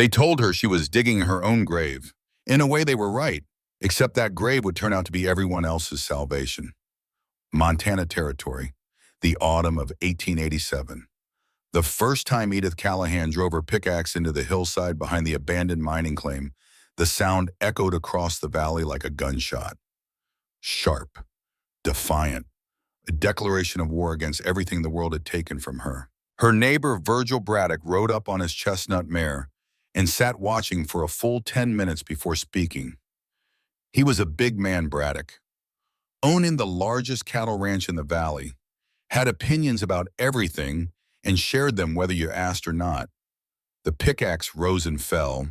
They told her she was digging her own grave. In a way, they were right, except that grave would turn out to be everyone else's salvation. Montana Territory, the autumn of 1887. The first time Edith Callahan drove her pickaxe into the hillside behind the abandoned mining claim, the sound echoed across the valley like a gunshot. Sharp, defiant, a declaration of war against everything the world had taken from her. Her neighbor Virgil Braddock rode up on his chestnut mare and sat watching for a full 10 minutes before speaking. He was a big man, Braddock, owning the largest cattle ranch in the valley, had opinions about everything and shared them whether you asked or not. The pickaxe rose and fell,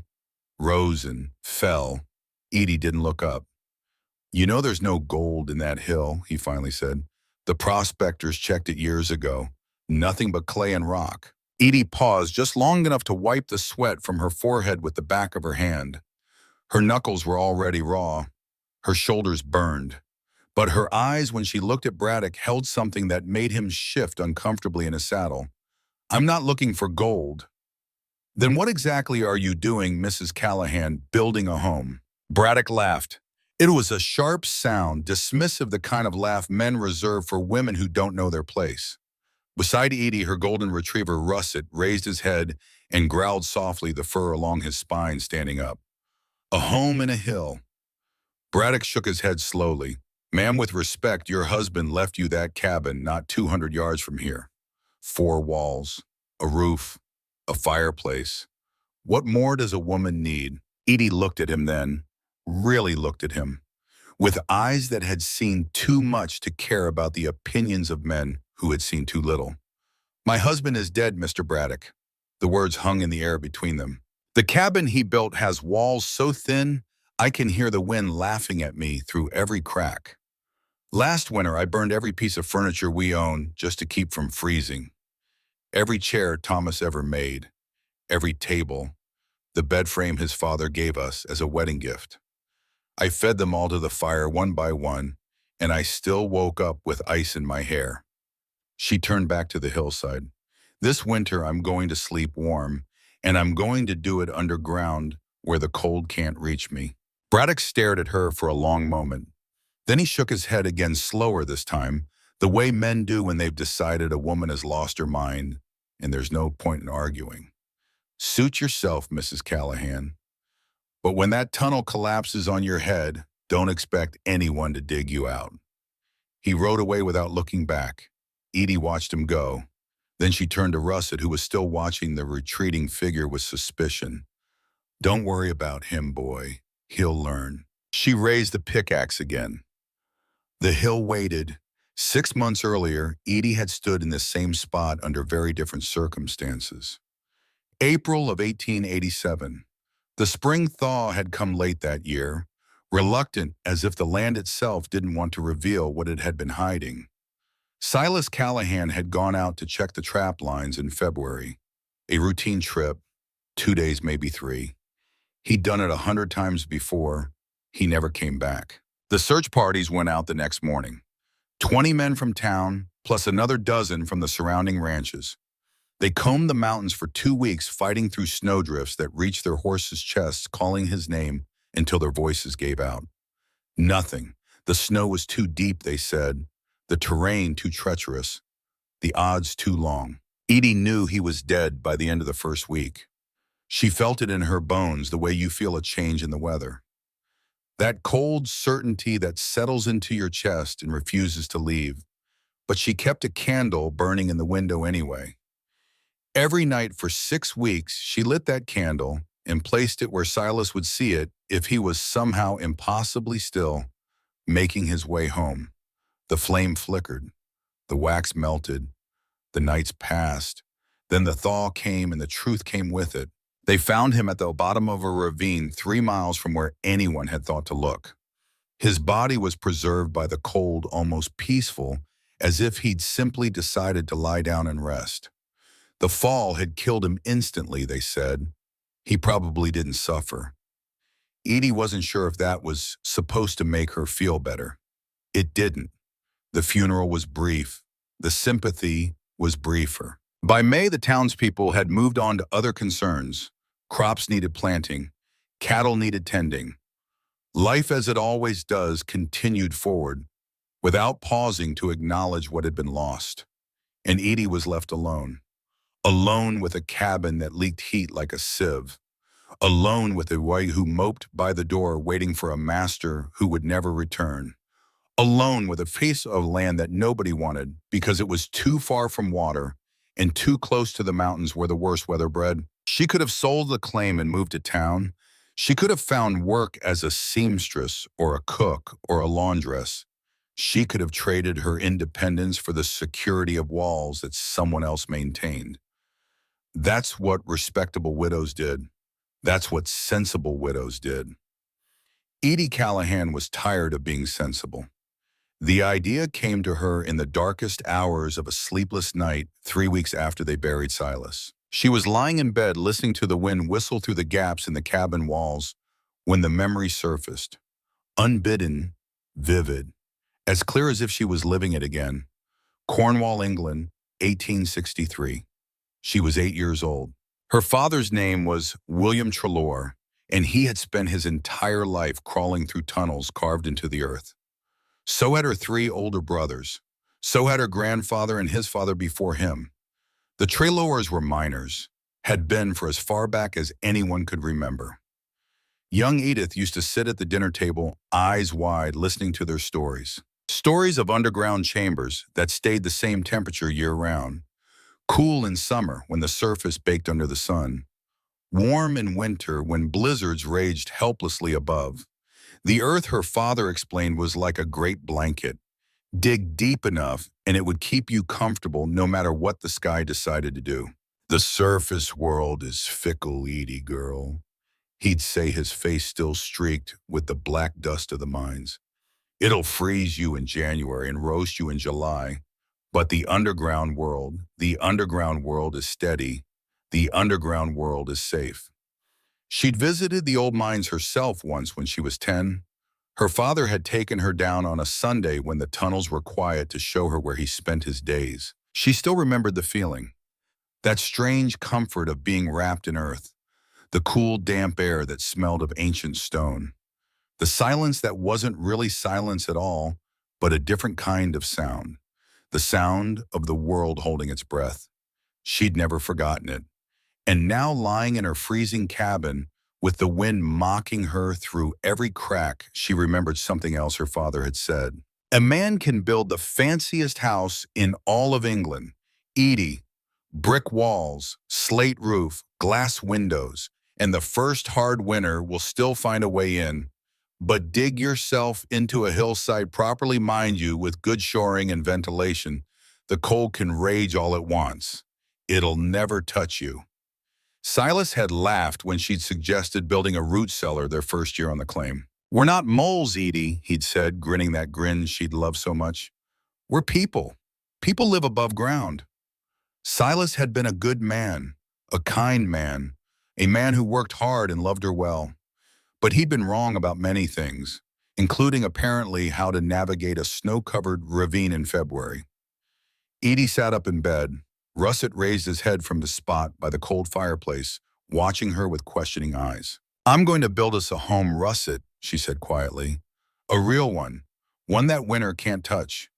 rose and fell. Edie didn't look up. "You know there's no gold in that hill," he finally said. "The prospectors checked it years ago. Nothing but clay and rock." Edie paused just long enough to wipe the sweat from her forehead with the back of her hand. Her knuckles were already raw, her shoulders burned. But her eyes, when she looked at Braddock, held something that made him shift uncomfortably in his saddle. "I'm not looking for gold." "Then what exactly are you doing, Mrs. Callahan, building a home?" Braddock laughed. It was a sharp sound, dismissive, the kind of laugh men reserve for women who don't know their place. Beside Edie, her golden retriever Russet raised his head and growled softly, the fur along his spine standing up. "A home in a hill." Braddock shook his head slowly. "Ma'am, with respect, your husband left you that cabin not 200 yards from here. 4 walls, a roof, a fireplace. What more does a woman need?" Edie looked at him then, really looked at him, with eyes that had seen too much to care about the opinions of men who had seen too little. "My husband is dead, Mr. Braddock." The words hung in the air between them. "The cabin he built has walls so thin I can hear the wind laughing at me through every crack. Last winter I burned every piece of furniture we own just to keep from freezing. Every chair Thomas ever made, every table, the bed frame his father gave us as a wedding gift. I fed them all to the fire one by one, and I still woke up with ice in my hair." She turned back to the hillside. "This winter I'm going to sleep warm, and I'm going to do it underground where the cold can't reach me." Braddock stared at her for a long moment. Then he shook his head again, slower this time, the way men do when they've decided a woman has lost her mind and there's no point in arguing. "Suit yourself, Mrs. Callahan. But when that tunnel collapses on your head, don't expect anyone to dig you out." He rode away without looking back. Edie watched him go. Then she turned to Russet, who was still watching the retreating figure with suspicion. "Don't worry about him, boy. He'll learn." She raised the pickaxe again. The hill waited. 6 months earlier, Edie had stood in the same spot under very different circumstances. April of 1887. The spring thaw had come late that year, reluctant as if the land itself didn't want to reveal what it had been hiding. Silas Callahan had gone out to check the trap lines in February. A routine trip, 2 days, maybe 3. He'd done it 100 times before. He never came back. The search parties went out the next morning. 20 men from town, plus another dozen from the surrounding ranches. They combed the mountains for 2 weeks, fighting through snowdrifts that reached their horses' chests, calling his name until their voices gave out. Nothing. The snow was too deep, they said. The terrain too treacherous. The odds too long. Edie knew he was dead by the end of the first week. She felt it in her bones, the way you feel a change in the weather. That cold certainty that settles into your chest and refuses to leave. But she kept a candle burning in the window anyway. Every night for 6 weeks, she lit that candle and placed it where Silas would see it if he was somehow impossibly still, making his way home. The flame flickered, the wax melted, the nights passed, then the thaw came and the truth came with it. They found him at the bottom of a ravine 3 miles from where anyone had thought to look. His body was preserved by the cold, almost peaceful, as if he'd simply decided to lie down and rest. The fall had killed him instantly, they said. He probably didn't suffer. Edie wasn't sure if that was supposed to make her feel better. It didn't. The funeral was brief. The sympathy was briefer. By May, the townspeople had moved on to other concerns. Crops needed planting. Cattle needed tending. Life, as it always does, continued forward, without pausing to acknowledge what had been lost. And Edie was left alone. Alone with a cabin that leaked heat like a sieve. Alone with a boy who moped by the door waiting for a master who would never return. Alone with a piece of land that nobody wanted because it was too far from water and too close to the mountains where the worst weather bred. She could have sold the claim and moved to town. She could have found work as a seamstress or a cook or a laundress. She could have traded her independence for the security of walls that someone else maintained. That's what respectable widows did. That's what sensible widows did. Edie Callahan was tired of being sensible. The idea came to her in the darkest hours of a sleepless night 3 weeks after they buried Silas. She was lying in bed listening to the wind whistle through the gaps in the cabin walls when the memory surfaced. Unbidden, vivid, as clear as if she was living it again. Cornwall, England, 1863. She was 8 years old. Her father's name was William Treloar, and he had spent his entire life crawling through tunnels carved into the earth. So had her 3 older brothers. So had her grandfather and his father before him. The Treloars were miners, had been for as far back as anyone could remember. Young Edith used to sit at the dinner table, eyes wide, listening to their stories. Stories of underground chambers that stayed the same temperature year-round. Cool in summer when the surface baked under the sun. Warm in winter when blizzards raged helplessly above. The earth, her father explained, was like a great blanket. Dig deep enough and it would keep you comfortable no matter what the sky decided to do. The surface world is fickle, Edie girl. He'd say, his face still streaked with the black dust of the mines. It'll freeze you in January and roast you in July. But the underground world is steady. The underground world is safe. She'd visited the old mines herself once when she was 10. Her father had taken her down on a Sunday when the tunnels were quiet to show her where he spent his days. She still remembered the feeling, that strange comfort of being wrapped in earth, the cool, damp air that smelled of ancient stone, the silence that wasn't really silence at all, but a different kind of sound, the sound of the world holding its breath. She'd never forgotten it. And now, lying in her freezing cabin, with the wind mocking her through every crack, she remembered something else her father had said. A man can build the fanciest house in all of England. Edie, brick walls, slate roof, glass windows, and the first hard winter will still find a way in. But dig yourself into a hillside properly, mind you, with good shoring and ventilation. The cold can rage all it wants. It'll never touch you. Silas had laughed when she'd suggested building a root cellar their first year on the claim. We're not moles, Edie, he'd said, grinning that grin she'd loved so much. We're people. People live above ground. Silas had been a good man, a kind man, a man who worked hard and loved her well. But he'd been wrong about many things, including apparently how to navigate a snow-covered ravine in February. Edie sat up in bed. Russet raised his head from the spot by the cold fireplace, watching her with questioning eyes. I'm going to build us a home, Russet, she said quietly. A real one that winter can't touch.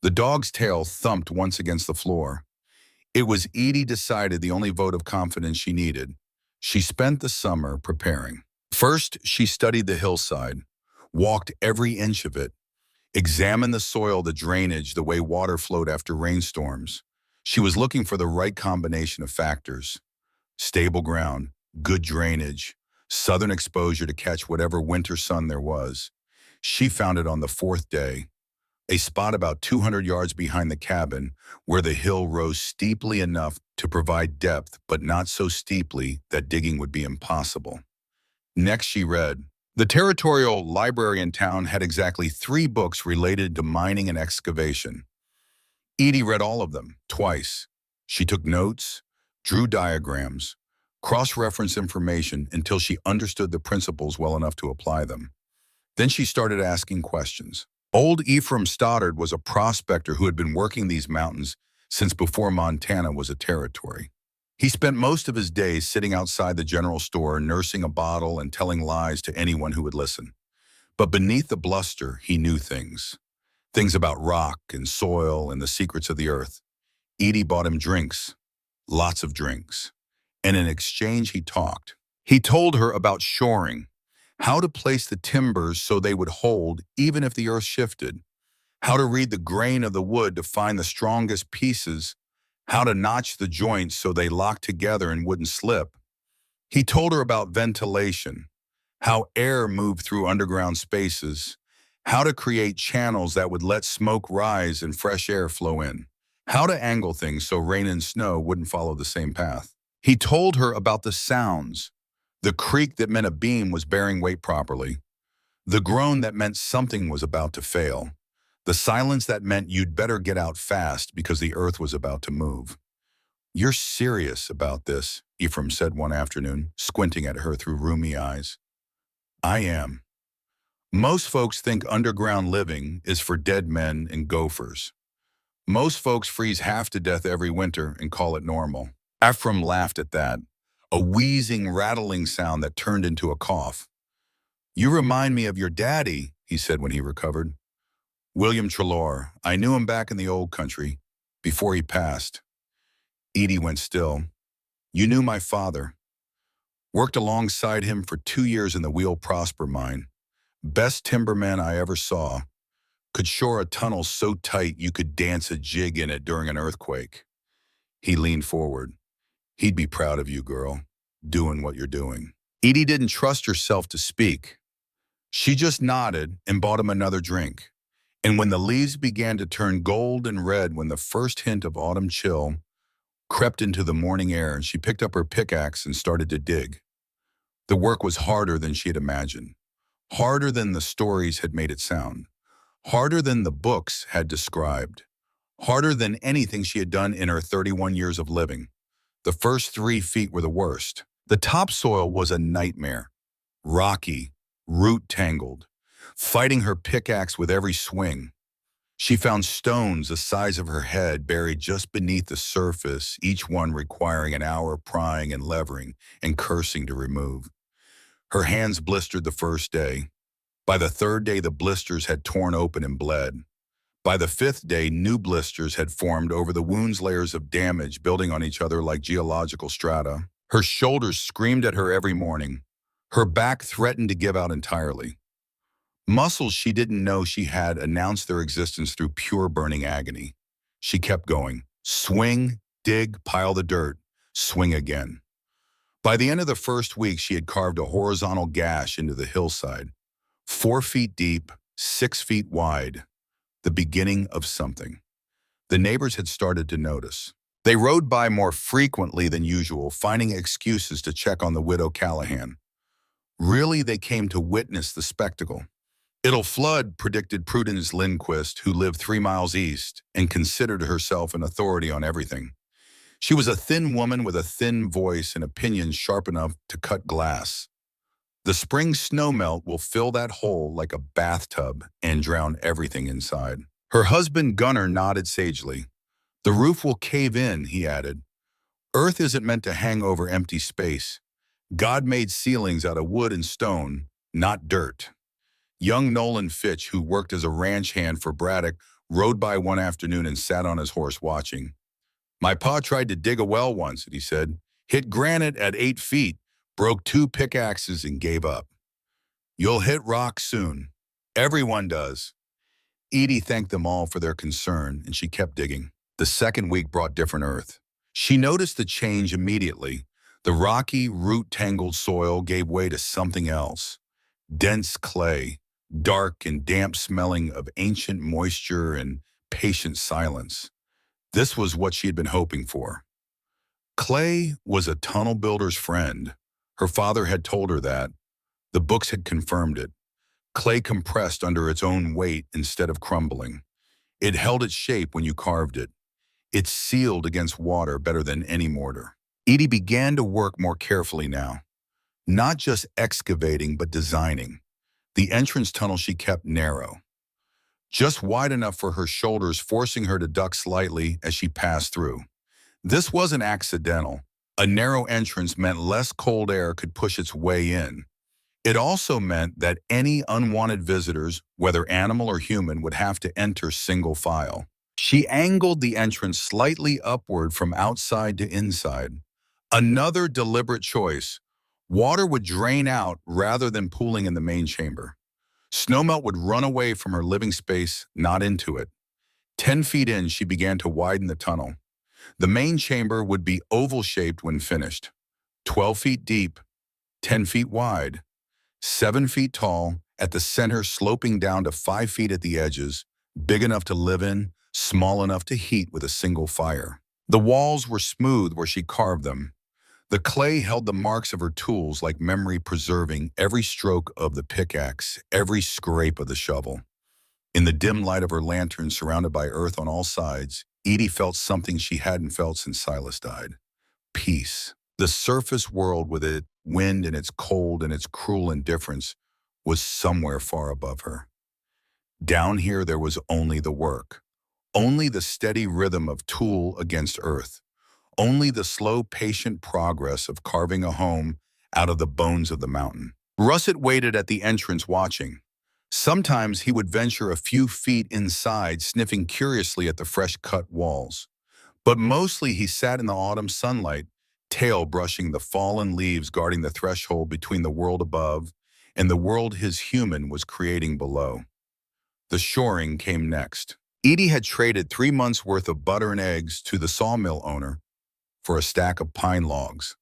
The dog's tail thumped once against the floor. It was, Edie decided, the only vote of confidence she needed. She spent the summer preparing. First, she studied the hillside, walked every inch of it, examined the soil, the drainage, the way water flowed after rainstorms. She was looking for the right combination of factors: stable ground, good drainage, southern exposure to catch whatever winter sun there was. She found it on the 4th day, a spot about 200 yards behind the cabin where the hill rose steeply enough to provide depth, but not so steeply that digging would be impossible. Next, she read. The territorial library in town had exactly 3 books related to mining and excavation. Edie read all of them, twice. She took notes, drew diagrams, cross-referenced information until she understood the principles well enough to apply them. Then she started asking questions. Old Ephraim Stoddard was a prospector who had been working these mountains since before Montana was a territory. He spent most of his days sitting outside the general store, nursing a bottle and telling lies to anyone who would listen. But beneath the bluster, he knew things. Things about rock and soil and the secrets of the earth. Edie bought him drinks, lots of drinks. And in exchange, he talked. He told her about shoring, how to place the timbers so they would hold even if the earth shifted, how to read the grain of the wood to find the strongest pieces, how to notch the joints so they locked together and wouldn't slip. He told her about ventilation, how air moved through underground spaces, how to create channels that would let smoke rise and fresh air flow in, how to angle things so rain and snow wouldn't follow the same path. He told her about the sounds, the creak that meant a beam was bearing weight properly, the groan that meant something was about to fail, the silence that meant you'd better get out fast because the earth was about to move. "You're serious about this," Ephraim said one afternoon, squinting at her through rheumy eyes. "I am. Most folks think underground living is for dead men and gophers. Most folks freeze half to death every winter and call it normal." Ephraim laughed at that, a wheezing, rattling sound that turned into a cough. "You remind me of your daddy," he said when he recovered. "William Trelaw. I knew him back in the old country, before he passed." Edie went still. "You knew my father. Worked alongside him for 2 years in the Wheel Prosper mine. Best timberman I ever saw. Could shore a tunnel so tight you could dance a jig in it during an earthquake." He leaned forward. "He'd be proud of you, girl, doing what you're doing." Edie didn't trust herself to speak. She just nodded and bought him another drink. And when the leaves began to turn gold and red, when the first hint of autumn chill crept into the morning air, she picked up her pickaxe and started to dig. The work was harder than she had imagined, harder than the stories had made it sound, harder than the books had described, harder than anything she had done in her 31 years of living. The first 3 feet were the worst. The topsoil was a nightmare, rocky, root-tangled, fighting her pickaxe with every swing. She found stones the size of her head buried just beneath the surface, each one requiring an hour of prying and levering and cursing to remove. Her hands blistered the first day. By the third day, the blisters had torn open and bled. By the fifth day, new blisters had formed over the wounds, layers of damage building on each other like geological strata. Her shoulders screamed at her every morning. Her back threatened to give out entirely. Muscles she didn't know she had announced their existence through pure burning agony. She kept going. Swing, dig, pile the dirt, swing again. By the end of the first week, she had carved a horizontal gash into the hillside, 4 feet deep, 6 feet wide, the beginning of something. The neighbors had started to notice. They rode by more frequently than usual, finding excuses to check on the widow Callahan. Really, they came to witness the spectacle. "It'll flood," predicted Prudence Lindquist, who lived 3 miles east and considered herself an authority on everything. She was a thin woman with a thin voice and opinions sharp enough to cut glass. "The spring snowmelt will fill that hole like a bathtub and drown everything inside." Her husband Gunnar nodded sagely. "The roof will cave in," he added. "Earth isn't meant to hang over empty space. God made ceilings out of wood and stone, not dirt." Young Nolan Fitch, who worked as a ranch hand for Braddock, rode by one afternoon and sat on his horse watching. "My pa tried to dig a well once," he said. "Hit granite at 8 feet, broke 2 pickaxes and gave up." "You'll hit rock soon. Everyone does." Edie thanked them all for their concern, and she kept digging. The second week brought different earth. She noticed the change immediately. The rocky, root-tangled soil gave way to something else. Dense clay, dark and damp, smelling of ancient moisture and patient silence. This was what she had been hoping for. Clay was a tunnel builder's friend. Her father had told her that. The books had confirmed it. Clay compressed under its own weight instead of crumbling. It held its shape when you carved it. It sealed against water better than any mortar. Edie began to work more carefully now. Not just excavating, but designing. The entrance tunnel she kept narrow, just wide enough for her shoulders, forcing her to duck slightly as she passed through. This wasn't accidental. A narrow entrance meant less cold air could push its way in. It also meant that any unwanted visitors, whether animal or human, would have to enter single file. She angled the entrance slightly upward from outside to inside. Another deliberate choice. Water would drain out rather than pooling in the main chamber. Snowmelt would run away from her living space, not into it. 10 feet in, she began to widen the tunnel. The main chamber would be oval-shaped when finished. 12 feet deep, 10 feet wide, 7 feet tall, at the center sloping down to 5 feet at the edges, big enough to live in, small enough to heat with a single fire. The walls were smooth where she carved them. The clay held the marks of her tools like memory, preserving every stroke of the pickaxe, every scrape of the shovel. In the dim light of her lantern, surrounded by earth on all sides, Edie felt something she hadn't felt since Silas died. Peace. The surface world, with its wind and its cold and its cruel indifference, was somewhere far above her. Down here there was only the work, only the steady rhythm of tool against earth, only the slow, patient progress of carving a home out of the bones of the mountain. Russet waited at the entrance watching. Sometimes he would venture a few feet inside, sniffing curiously at the fresh-cut walls. But mostly he sat in the autumn sunlight, tail brushing the fallen leaves, guarding the threshold between the world above and the world his human was creating below. The shoring came next. Edie had traded 3 months' worth of butter and eggs to the sawmill owner for a stack of pine logs.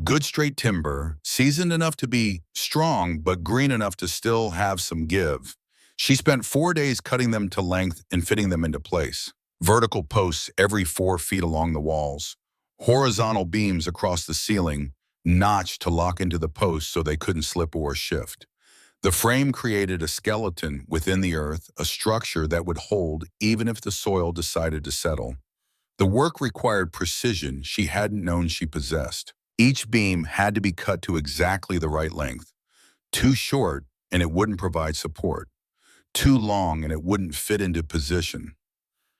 Good straight timber, seasoned enough to be strong, but green enough to still have some give. She spent 4 days cutting them to length and fitting them into place. Vertical posts every 4 feet along the walls. Horizontal beams across the ceiling, notched to lock into the posts so they couldn't slip or shift. The frame created a skeleton within the earth, a structure that would hold even if the soil decided to settle. The work required precision she hadn't known she possessed. Each beam had to be cut to exactly the right length. Too short, and it wouldn't provide support. Too long, and it wouldn't fit into position.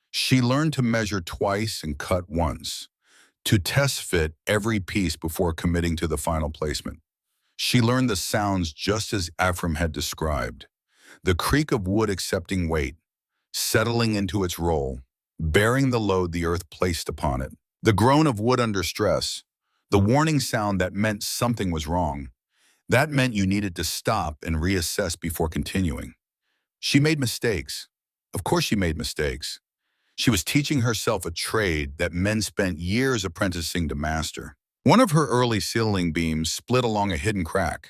She learned to measure twice and cut once, to test fit every piece before committing to the final placement. She learned the sounds just as Ephraim had described. The creak of wood accepting weight, settling into its role, bearing the load the earth placed upon it. The groan of wood under stress, the warning sound that meant something was wrong. That meant you needed to stop and reassess before continuing. She made mistakes. Of course she made mistakes. She was teaching herself a trade that men spent years apprenticing to master. One of her early ceiling beams split along a hidden crack,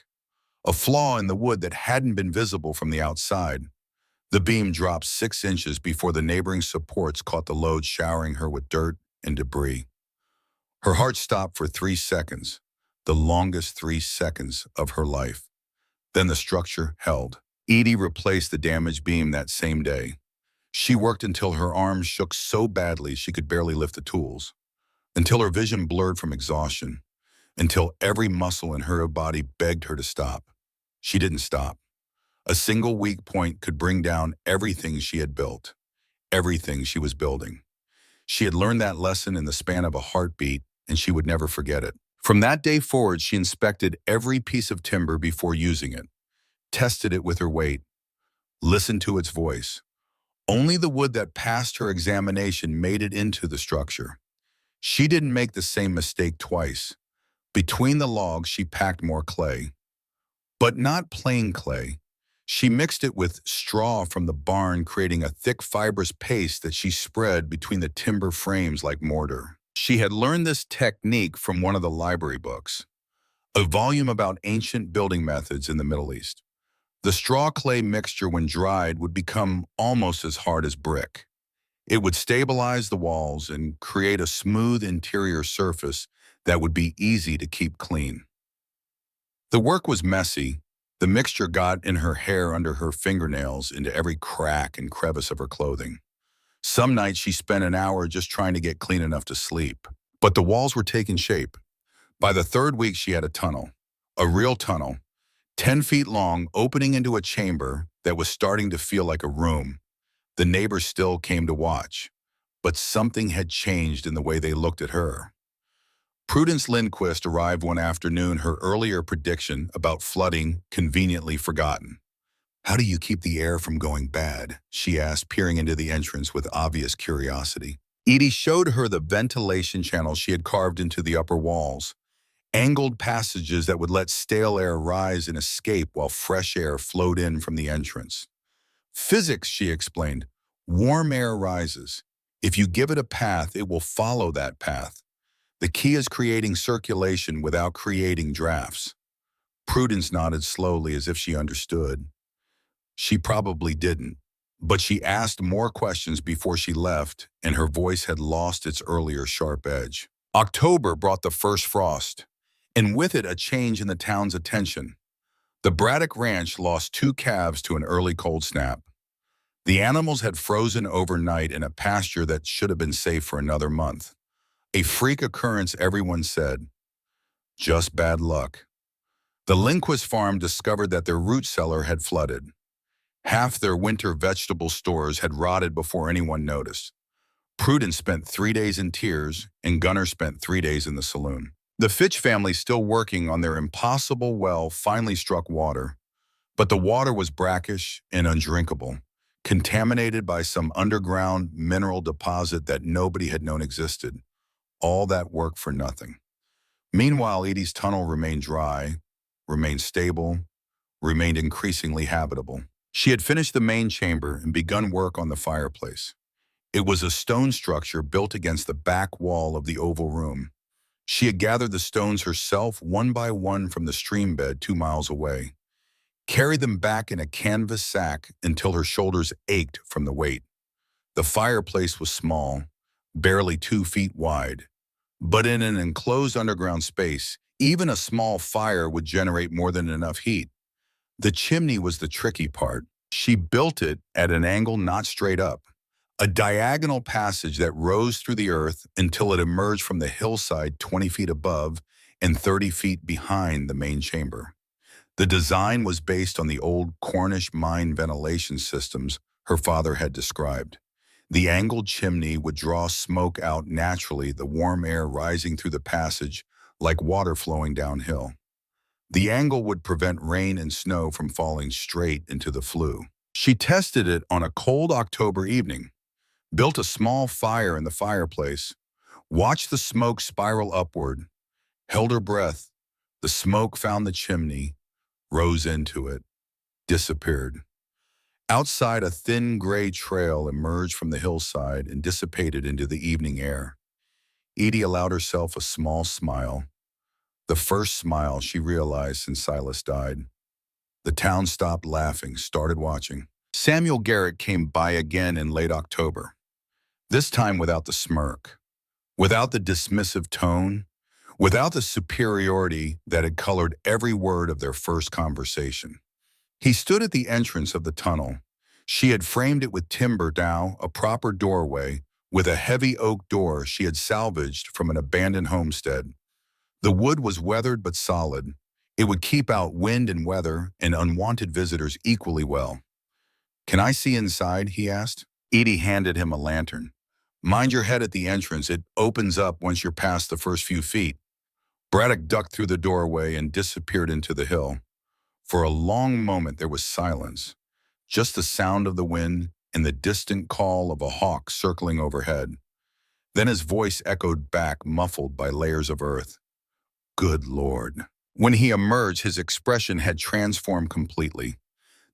a flaw in the wood that hadn't been visible from the outside. The beam dropped 6 inches before the neighboring supports caught the load, showering her with dirt and debris. Her heart stopped for 3 seconds, the longest 3 seconds of her life. Then the structure held. Edie replaced the damaged beam that same day. She worked until her arms shook so badly she could barely lift the tools, until her vision blurred from exhaustion, until every muscle in her body begged her to stop. She didn't stop. A single weak point could bring down everything she had built, everything she was building. She had learned that lesson in the span of a heartbeat, and she would never forget it. From that day forward, she inspected every piece of timber before using it, tested it with her weight, listened to its voice. Only the wood that passed her examination made it into the structure. She didn't make the same mistake twice. Between the logs, she packed more clay. But not plain clay. She mixed it with straw from the barn, creating a thick, fibrous paste that she spread between the timber frames like mortar. She had learned this technique from one of the library books, a volume about ancient building methods in the Middle East. The straw-clay mixture, when dried, would become almost as hard as brick. It would stabilize the walls and create a smooth interior surface that would be easy to keep clean. The work was messy. The mixture got in her hair, under her fingernails, into every crack and crevice of her clothing. Some nights she spent an hour just trying to get clean enough to sleep. But the walls were taking shape. By the 3rd week, she had a tunnel, a real tunnel, 10 feet long, opening into a chamber that was starting to feel like a room. The neighbors still came to watch, but something had changed in the way they looked at her. Prudence Lindquist arrived one afternoon, her earlier prediction about flooding conveniently forgotten. "How do you keep the air from going bad?" she asked, peering into the entrance with obvious curiosity. Edie showed her the ventilation channels she had carved into the upper walls, angled passages that would let stale air rise and escape while fresh air flowed in from the entrance. "Physics," she explained. "Warm air rises. If you give it a path, it will follow that path. The key is creating circulation without creating drafts." Prudence nodded slowly as if she understood. She probably didn't, but she asked more questions before she left, and her voice had lost its earlier sharp edge. October brought the first frost, and with it a change in the town's attention. The Braddock Ranch lost 2 calves to an early cold snap. The animals had frozen overnight in a pasture that should have been safe for another month. A freak occurrence, everyone said. Just bad luck. The Lindquist farm discovered that their root cellar had flooded. Half their winter vegetable stores had rotted before anyone noticed. Prudence spent 3 days in tears, and Gunner spent 3 days in the saloon. The Fitch family, still working on their impossible well, finally struck water. But the water was brackish and undrinkable, contaminated by some underground mineral deposit that nobody had known existed. All that work for nothing. Meanwhile, Edie's tunnel remained dry, remained stable, remained increasingly habitable. She had finished the main chamber and begun work on the fireplace. It was a stone structure built against the back wall of the oval room. She had gathered the stones herself, one by one, from the stream bed 2 miles away, carried them back in a canvas sack until her shoulders ached from the weight. The fireplace was small, barely 2 feet wide, but in an enclosed underground space, even a small fire would generate more than enough heat. The chimney was the tricky part. She built it at an angle not straight up, a diagonal passage that rose through the earth until it emerged from the hillside 20 feet above and 30 feet behind the main chamber. The design was based on the old Cornish mine ventilation systems her father had described. The angled chimney would draw smoke out naturally, the warm air rising through the passage like water flowing downhill. The angle would prevent rain and snow from falling straight into the flue. She tested it on a cold October evening, built a small fire in the fireplace, watched the smoke spiral upward, held her breath. The smoke found the chimney, rose into it, disappeared. Outside, a thin gray trail emerged from the hillside and dissipated into the evening air. Edie allowed herself a small smile, the first smile she realized since Silas died. The town stopped laughing, started watching. Samuel Garrett came by again in late October, this time without the smirk, without the dismissive tone, without the superiority that had colored every word of their first conversation. He stood at the entrance of the tunnel. She had framed it with timber now, a proper doorway, with a heavy oak door she had salvaged from an abandoned homestead. The wood was weathered but solid. It would keep out wind and weather and unwanted visitors equally well. "Can I see inside?" he asked. Edie handed him a lantern. "Mind your head at the entrance. It opens up once you're past the first few feet." Braddock ducked through the doorway and disappeared into the hill. For a long moment there was silence, just the sound of the wind and the distant call of a hawk circling overhead. Then his voice echoed back, muffled by layers of earth. "Good Lord." When he emerged, his expression had transformed completely.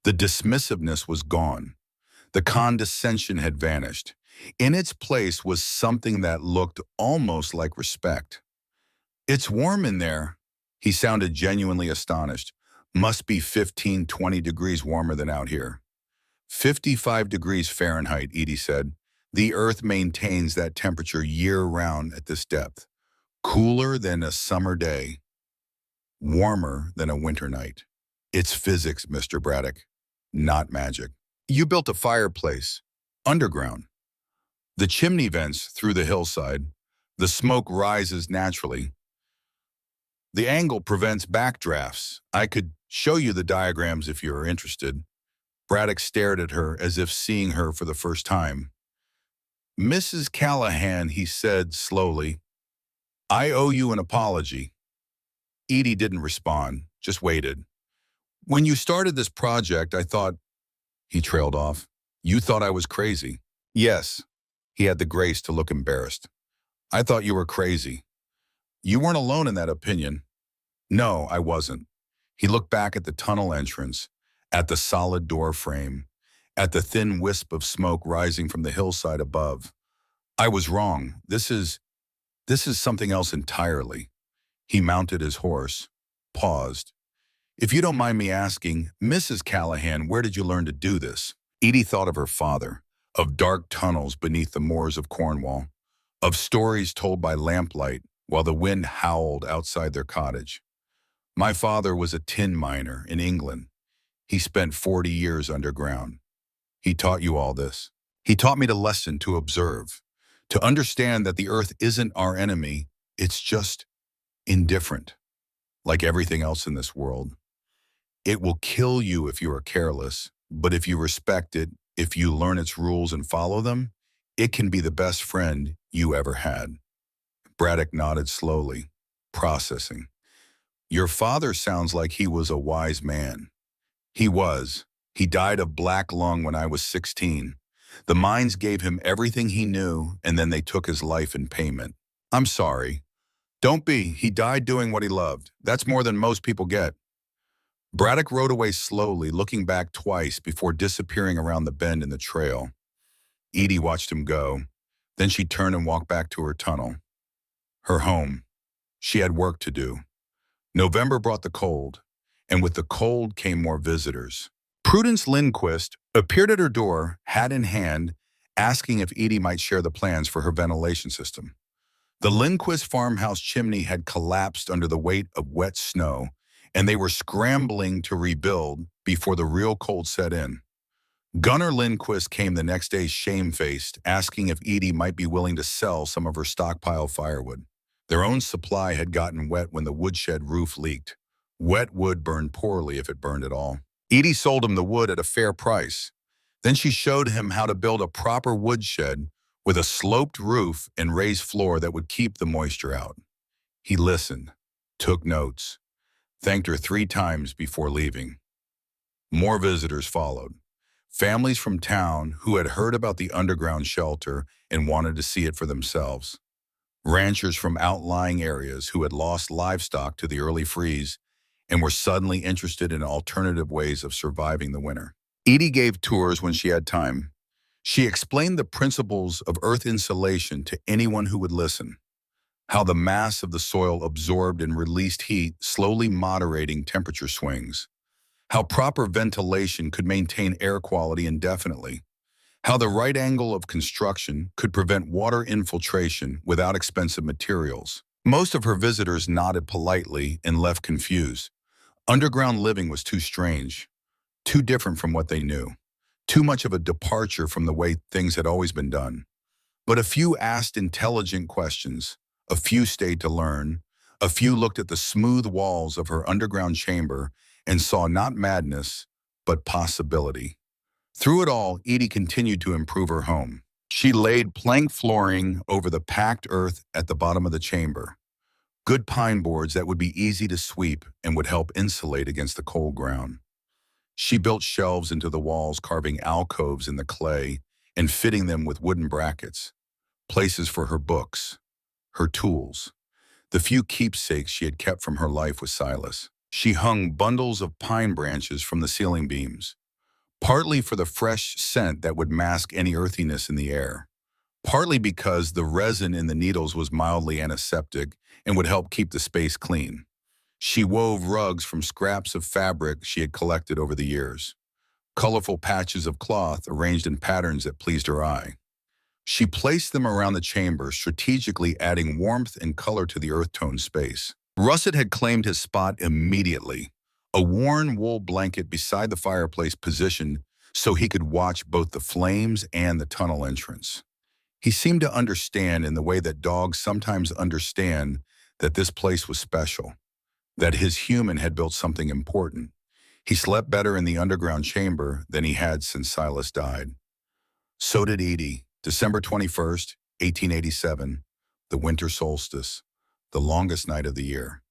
The dismissiveness was gone. The condescension had vanished. In its place was something that looked almost like respect. "It's warm in there." He sounded genuinely astonished. "Must be 15, 20 degrees warmer than out here." 55 degrees Fahrenheit, Edie said. "The Earth maintains that temperature year-round at this depth. Cooler than a summer day. Warmer than a winter night. It's physics, Mr. Braddock, not magic. You built a fireplace, underground. The chimney vents through the hillside. The smoke rises naturally. The angle prevents backdrafts. I could show you the diagrams if you're interested." Braddock stared at her as if seeing her for the first time. "Mrs. Callahan," he said slowly, I owe you an apology. Edie didn't respond, just waited. When you started this project, I thought, he trailed off. You thought I was crazy. Yes, he had the grace to look embarrassed. I thought you were crazy. You weren't alone in that opinion. No, I wasn't. He looked back at the tunnel entrance, at the solid door frame, at the thin wisp of smoke rising from the hillside above. I was wrong. This is something else entirely. He mounted his horse, paused. If you don't mind me asking, Mrs. Callahan, where did you learn to do this? Edie thought of her father, of dark tunnels beneath the moors of Cornwall, of stories told by lamplight while the wind howled outside their cottage. My father was a tin miner in England. He spent 40 years underground. He taught you all this. He taught me to listen, to observe, to understand that the earth isn't our enemy, it's just indifferent, like everything else in this world. It will kill you if you are careless, but if you respect it, if you learn its rules and follow them, it can be the best friend you ever had. Braddock nodded slowly, processing. Your father sounds like he was a wise man. He was. He died of black lung when I was 16. The mines gave him everything he knew, and then they took his life in payment. I'm sorry. Don't be. He died doing what he loved. That's more than most people get. Braddock rode away slowly, looking back twice before disappearing around the bend in the trail. Edie watched him go. Then she turned and walked back to her tunnel. Her home. She had work to do. November brought the cold, and with the cold came more visitors. Prudence Lindquist appeared at her door, hat in hand, asking if Edie might share the plans for her ventilation system. The Lindquist farmhouse chimney had collapsed under the weight of wet snow, and they were scrambling to rebuild before the real cold set in. Gunnar Lindquist came the next day shamefaced, asking if Edie might be willing to sell some of her stockpile firewood. Their own supply had gotten wet when the woodshed roof leaked. Wet wood burned poorly if it burned at all. Edie sold him the wood at a fair price. Then she showed him how to build a proper woodshed with a sloped roof and raised floor that would keep the moisture out. He listened, took notes, thanked her 3 times before leaving. More visitors followed. Families from town who had heard about the underground shelter and wanted to see it for themselves. Ranchers from outlying areas who had lost livestock to the early freeze and were suddenly interested in alternative ways of surviving the winter. Edie gave tours when she had time. She explained the principles of earth insulation to anyone who would listen, how the mass of the soil absorbed and released heat, slowly moderating temperature swings, how proper ventilation could maintain air quality indefinitely, how the right angle of construction could prevent water infiltration without expensive materials. Most of her visitors nodded politely and left confused. Underground living was too strange, too different from what they knew, too much of a departure from the way things had always been done. But a few asked intelligent questions, a few stayed to learn, a few looked at the smooth walls of her underground chamber and saw not madness, but possibility. Through it all, Edie continued to improve her home. She laid plank flooring over the packed earth at the bottom of the chamber. Good pine boards that would be easy to sweep and would help insulate against the cold ground. She built shelves into the walls, carving alcoves in the clay and fitting them with wooden brackets, places for her books, her tools, the few keepsakes she had kept from her life with Silas. She hung bundles of pine branches from the ceiling beams, partly for the fresh scent that would mask any earthiness in the air, partly because the resin in the needles was mildly antiseptic and would help keep the space clean. She wove rugs from scraps of fabric she had collected over the years, colorful patches of cloth arranged in patterns that pleased her eye. She placed them around the chamber, strategically adding warmth and color to the earth-tone space. Russet had claimed his spot immediately, a worn wool blanket beside the fireplace positioned so he could watch both the flames and the tunnel entrance. He seemed to understand in the way that dogs sometimes understand that this place was special, that his human had built something important. He slept better in the underground chamber than he had since Silas died. So did Edie. December 21st, 1887, the winter solstice. the longest night of the year.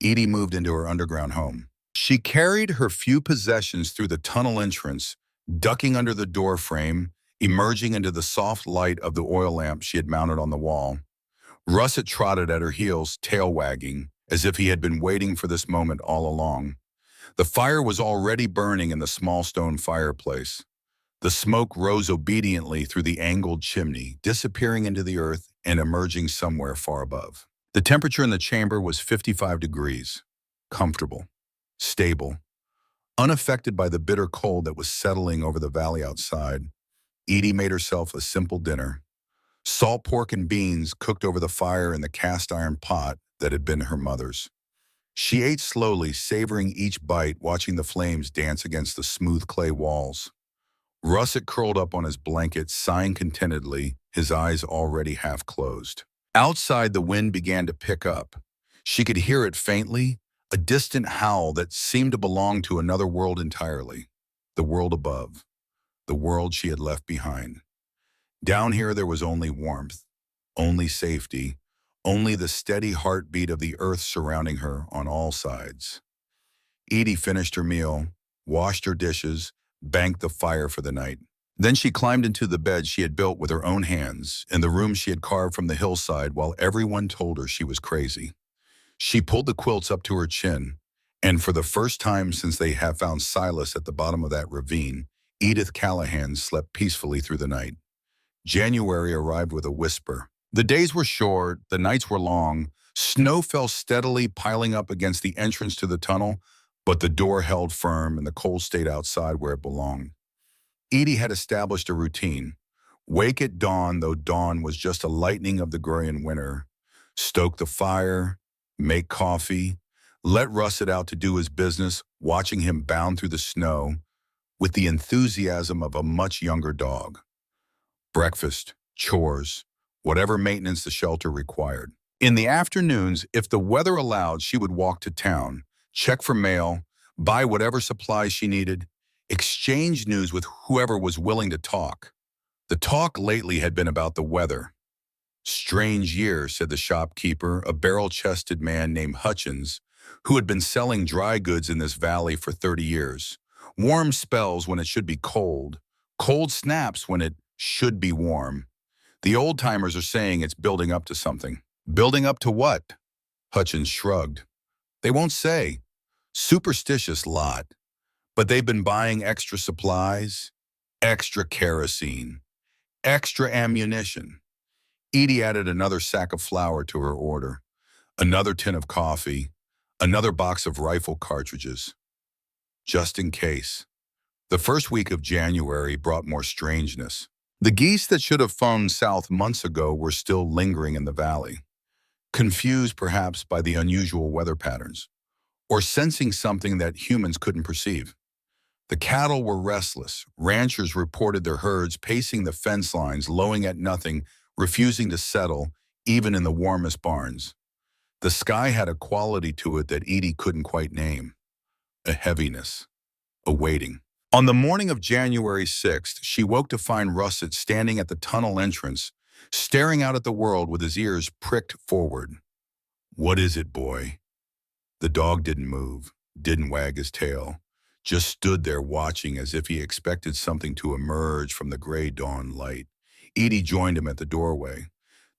Edie moved into her underground home. She carried her few possessions through the tunnel entrance, ducking under the door frame, emerging into the soft light of the oil lamp she had mounted on the wall. Russet trotted at her heels, tail wagging, as if he had been waiting for this moment all along. The fire was already burning in the small stone fireplace. The smoke rose obediently through the angled chimney, disappearing into the earth and emerging somewhere far above. The temperature in the chamber was 55 degrees, comfortable, stable, unaffected by the bitter cold that was settling over the valley outside. Edie made herself a simple dinner. Salt pork and beans cooked over the fire in the cast iron pot that had been her mother's. She ate slowly, savoring each bite, watching the flames dance against the smooth clay walls. Russet curled up on his blanket, sighing contentedly, his eyes already half closed. Outside, the wind began to pick up. She could hear it faintly, a distant howl that seemed to belong to another world entirely. The world above, the world she had left behind. Down here there was only warmth, only safety, only the steady heartbeat of the earth surrounding her on all sides. Edie finished her meal, washed her dishes, banked the fire for the night. Then she climbed into the bed she had built with her own hands in the room she had carved from the hillside while everyone told her she was crazy. She pulled the quilts up to her chin, and for the first time since they had found Silas at the bottom of that ravine, Edith Callahan slept peacefully through the night. January arrived with a whisper. The days were short, the nights were long, snow fell steadily piling up against the entrance to the tunnel, but the door held firm and the cold stayed outside where it belonged. Edie had established a routine. Wake at dawn, though dawn was just a lightening of the Gregorian winter. Stoke the fire, make coffee, let Russet out to do his business, watching him bound through the snow with the enthusiasm of a much younger dog. Breakfast, chores, whatever maintenance the shelter required. In the afternoons, if the weather allowed, she would walk to town, check for mail, buy whatever supplies she needed, exchange news with whoever was willing to talk. The talk lately had been about the weather. Strange year, said the shopkeeper, a barrel-chested man named Hutchins, who had been selling dry goods in this valley for 30 years. Warm spells when it should be cold. Cold snaps when it should be warm. The old-timers are saying it's building up to something. Building up to what? Hutchins shrugged. They won't say. Superstitious lot. But they've been buying extra supplies, extra kerosene, extra ammunition. Edie added another sack of flour to her order, another tin of coffee, another box of rifle cartridges. Just in case. The first week of January brought more strangeness. The geese that should have flown south months ago were still lingering in the valley, confused perhaps by the unusual weather patterns, or sensing something that humans couldn't perceive. The cattle were restless. Ranchers reported their herds pacing the fence lines, lowing at nothing, refusing to settle, even in the warmest barns. The sky had a quality to it that Edie couldn't quite name, a heaviness, a waiting. On the morning of January 6th, she woke to find Russet standing at the tunnel entrance, staring out at the world with his ears pricked forward. What is it, boy? The dog didn't move, didn't wag his tail, just stood there watching as if he expected something to emerge from the gray dawn light. Edie joined him at the doorway.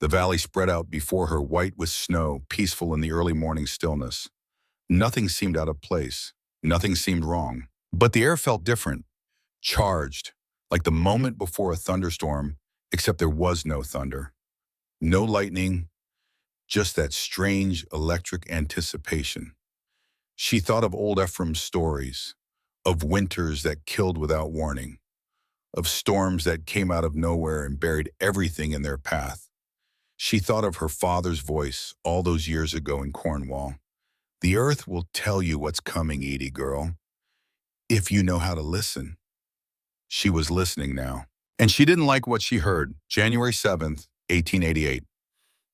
The valley spread out before her, white with snow, peaceful in the early morning stillness. Nothing seemed out of place. Nothing seemed wrong. But the air felt different, charged, like the moment before a thunderstorm, except there was no thunder. No lightning, just that strange electric anticipation. She thought of old Ephraim's stories, of winters that killed without warning, of storms that came out of nowhere and buried everything in their path. She thought of her father's voice all those years ago in Cornwall. The earth will tell you what's coming, Edie girl, if you know how to listen. She was listening now. And she didn't like what she heard. January 7th, 1888.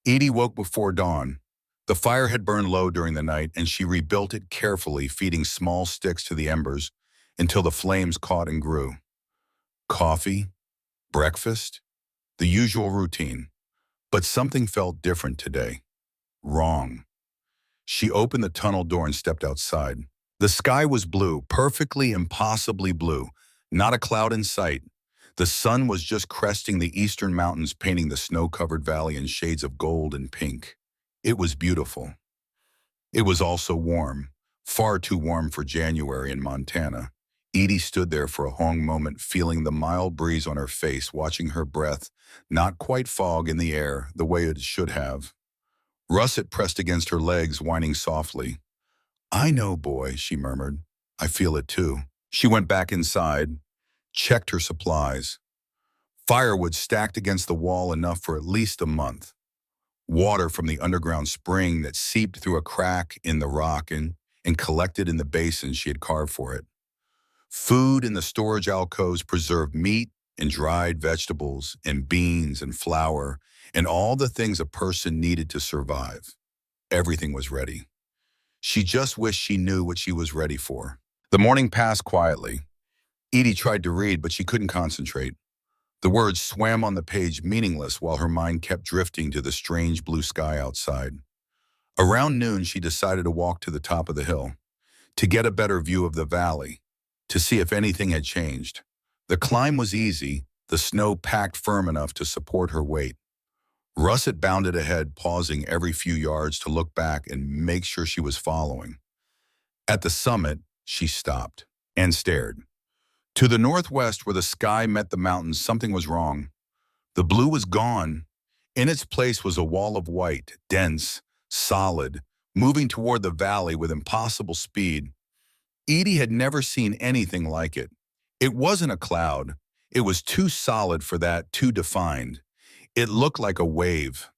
Edie woke before dawn. The fire had burned low during the night, and she rebuilt it carefully, feeding small sticks to the embers until the flames caught and grew. Coffee, breakfast, the usual routine. But something felt different today. Wrong. She opened the tunnel door and stepped outside. The sky was blue, perfectly impossibly blue, not a cloud in sight. The sun was just cresting the eastern mountains, painting the snow-covered valley in shades of gold and pink. It was beautiful. It was also warm, far too warm for January in Montana. Edie stood there for a long moment, feeling the mild breeze on her face, watching her breath, not quite fog in the air the way it should have. Russet pressed against her legs, whining softly. "I know, boy," she murmured. "I feel it too." She went back inside, checked her supplies. Firewood stacked against the wall, enough for at least a month. Water from the underground spring that seeped through a crack in the rock and collected in the basin she had carved for it. Food in the storage alcoves, preserved meat and dried vegetables and beans and flour and all the things a person needed to survive. Everything was ready. She just wished she knew what she was ready for. The morning passed quietly. Edie tried to read, but she couldn't concentrate. The words swam on the page, meaningless, while her mind kept drifting to the strange blue sky outside. Around noon, she decided to walk to the top of the hill, to get a better view of the valley, to see if anything had changed. The climb was easy, the snow packed firm enough to support her weight. Russet bounded ahead, pausing every few yards to look back and make sure she was following. At the summit, she stopped and stared. To the northwest, where the sky met the mountains, something was wrong. The blue was gone. In its place was a wall of white, dense, solid, moving toward the valley with impossible speed. Edie had never seen anything like it. It wasn't a cloud. It was too solid for that, too defined. It looked like a wave,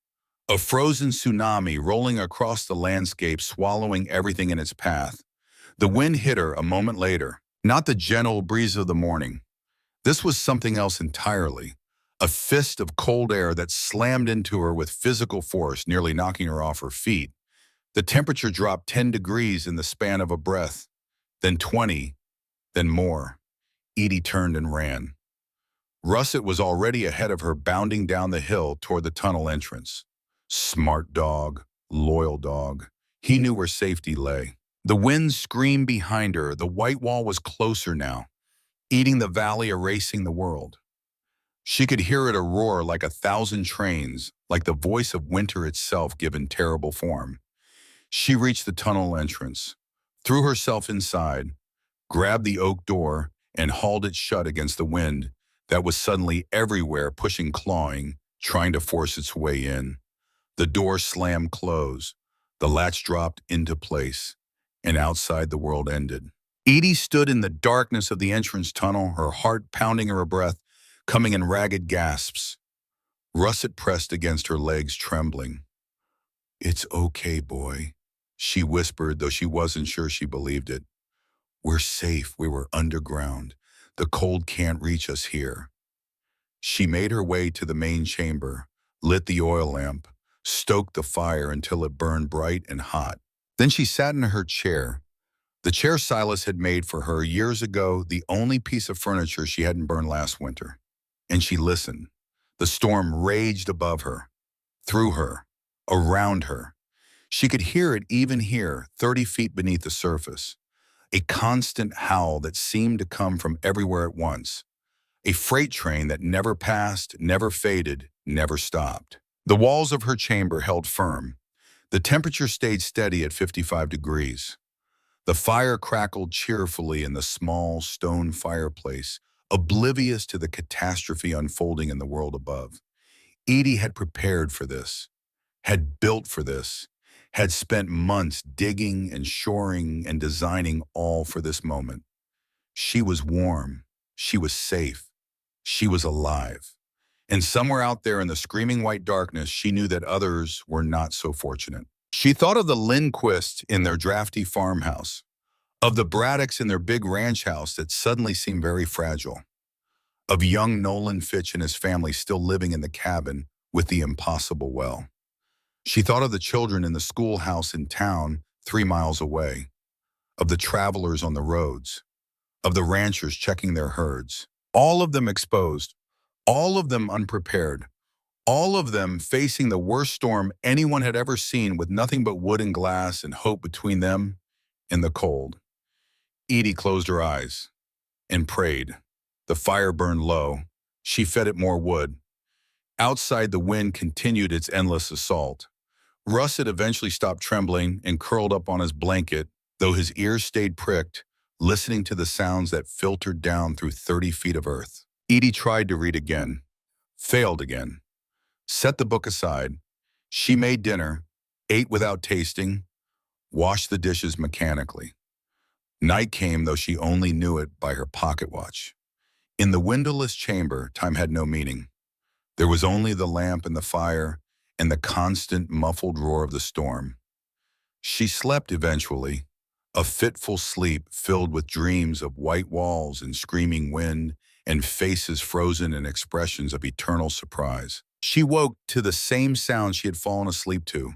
a frozen tsunami rolling across the landscape, swallowing everything in its path. The wind hit her a moment later, not the gentle breeze of the morning. This was something else entirely, a fist of cold air that slammed into her with physical force, nearly knocking her off her feet. The temperature dropped 10 degrees in the span of a breath, then 20, then more. Edie turned and ran. Russet was already ahead of her, bounding down the hill toward the tunnel entrance. Smart dog, loyal dog. He knew where safety lay. The wind screamed behind her. The white wall was closer now, eating the valley, erasing the world. She could hear it a roar like 1,000 trains, like the voice of winter itself given terrible form. She reached the tunnel entrance, threw herself inside, grabbed the oak door, and hauled it shut against the wind that was suddenly everywhere, pushing, clawing, trying to force its way in. The door slammed closed. The latch dropped into place, and outside the world ended. Edie stood in the darkness of the entrance tunnel, her heart pounding, her breath coming in ragged gasps. Russet pressed against her legs, trembling. "It's okay, boy," she whispered, though she wasn't sure she believed it. "We're safe. We were underground. The cold can't reach us here." She made her way to the main chamber, lit the oil lamp, stoked the fire until it burned bright and hot. Then she sat in her chair, the chair Silas had made for her years ago, the only piece of furniture she hadn't burned last winter. And she listened. The storm raged above her, through her, around her. She could hear it even here, 30 feet beneath the surface. A constant howl that seemed to come from everywhere at once. A freight train that never passed, never faded, never stopped. The walls of her chamber held firm. The temperature stayed steady at 55 degrees. The fire crackled cheerfully in the small stone fireplace, oblivious to the catastrophe unfolding in the world above. Edie had prepared for this, had built for this, had spent months digging and shoring and designing, all for this moment. She was warm. She was safe. She was alive. And somewhere out there in the screaming white darkness, she knew that others were not so fortunate. She thought of the Lindquists in their drafty farmhouse, of the Braddocks in their big ranch house that suddenly seemed very fragile, of young Nolan Fitch and his family still living in the cabin with the impossible well. She thought of the children in the schoolhouse in town 3 miles away, of the travelers on the roads, of the ranchers checking their herds, all of them exposed, all of them unprepared, All of them facing the worst storm anyone had ever seen, with nothing but wood and glass and hope between them and the cold. Edie closed her eyes and prayed. The fire burned low. She fed it more wood. Outside, the wind continued its endless assault. Russet eventually stopped trembling and curled up on his blanket, though his ears stayed pricked, listening to the sounds that filtered down through 30 feet of earth. Edie tried to read again, failed again, set the book aside. She made dinner, ate without tasting, washed the dishes mechanically. Night came, though she only knew it by her pocket watch. In the windowless chamber, time had no meaning. There was only the lamp and the fire and the constant muffled roar of the storm. She slept eventually, a fitful sleep filled with dreams of white walls and screaming wind and faces frozen in expressions of eternal surprise. She woke to the same sound she had fallen asleep to.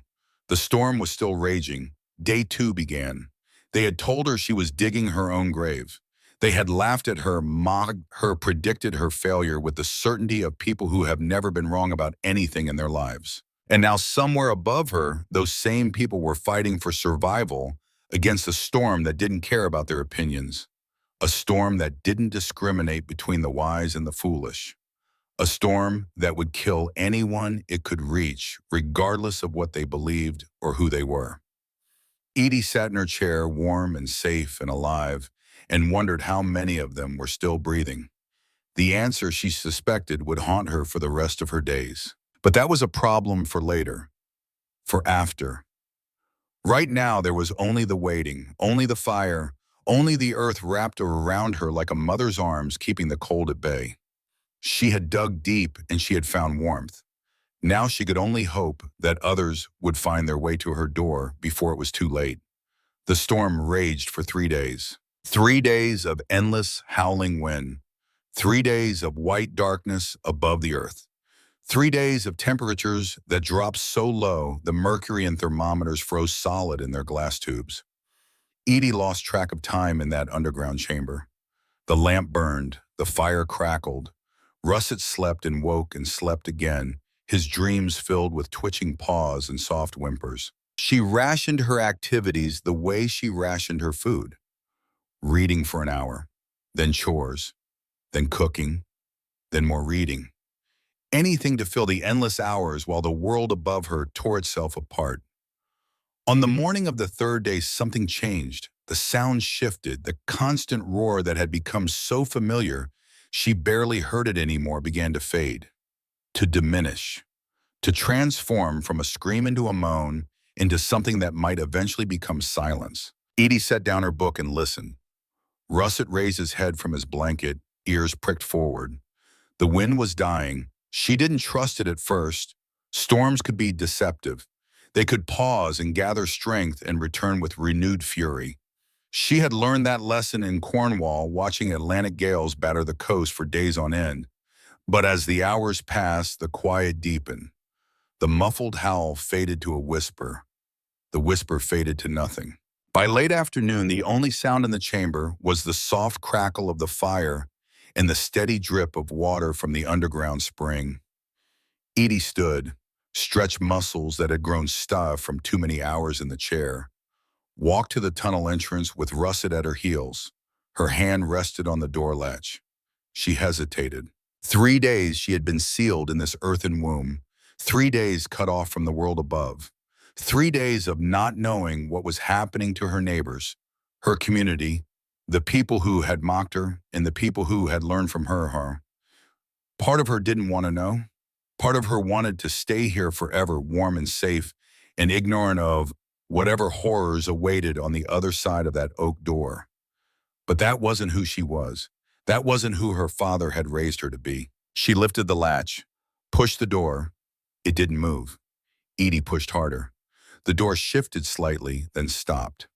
The storm was still raging. Day 2 began. They had told her she was digging her own grave. They had laughed at her, mocked her, predicted her failure with the certainty of people who have never been wrong about anything in their lives. And now somewhere above her, those same people were fighting for survival against a storm that didn't care about their opinions. A storm that didn't discriminate between the wise and the foolish. A storm that would kill anyone it could reach, regardless of what they believed or who they were. Edie sat in her chair, warm and safe and alive, and wondered how many of them were still breathing. The answer, she suspected, would haunt her for the rest of her days. But that was a problem for later, for after. Right now, there was only the waiting, only the fire, only the earth wrapped around her like a mother's arms, keeping the cold at bay. She had dug deep and she had found warmth. Now she could only hope that others would find their way to her door before it was too late. The storm raged for 3 days. 3 days of endless, howling wind. 3 days of white darkness above the earth. 3 days of temperatures that dropped so low the mercury in thermometers froze solid in their glass tubes. Edie lost track of time in that underground chamber. The lamp burned, the fire crackled. Russet slept and woke and slept again, his dreams filled with twitching paws and soft whimpers. She rationed her activities the way she rationed her food. Reading for an hour, then chores, then cooking, then more reading. Anything to fill the endless hours while the world above her tore itself apart. On the morning of the 3rd day, something changed. The sound shifted. The constant roar that had become so familiar she barely heard it anymore began to fade, to diminish, to transform from a scream into a moan, into something that might eventually become silence. Edie set down her book and listened. Russet raised his head from his blanket, ears pricked forward. The wind was dying. She didn't trust it at first. Storms could be deceptive. They could pause and gather strength and return with renewed fury. She had learned that lesson in Cornwall, watching Atlantic gales batter the coast for days on end. But as the hours passed, the quiet deepened. The muffled howl faded to a whisper. The whisper faded to nothing. By late afternoon, the only sound in the chamber was the soft crackle of the fire and the steady drip of water from the underground spring. Edie stood, stretched muscles that had grown stiff from too many hours in the chair, walked to the tunnel entrance with Russet at her heels. Her hand rested on the door latch. She hesitated. 3 days she had been sealed in this earthen womb. 3 days cut off from the world above. 3 days of not knowing what was happening to her neighbors, her community, the people who had mocked her, and the people who had learned from her. Part of her didn't want to know. Part of her wanted to stay here forever, warm and safe, and ignorant of whatever horrors awaited on the other side of that oak door. But that wasn't who she was. That wasn't who her father had raised her to be. She lifted the latch, pushed the door. It didn't move. Edie pushed harder. The door shifted slightly, then stopped.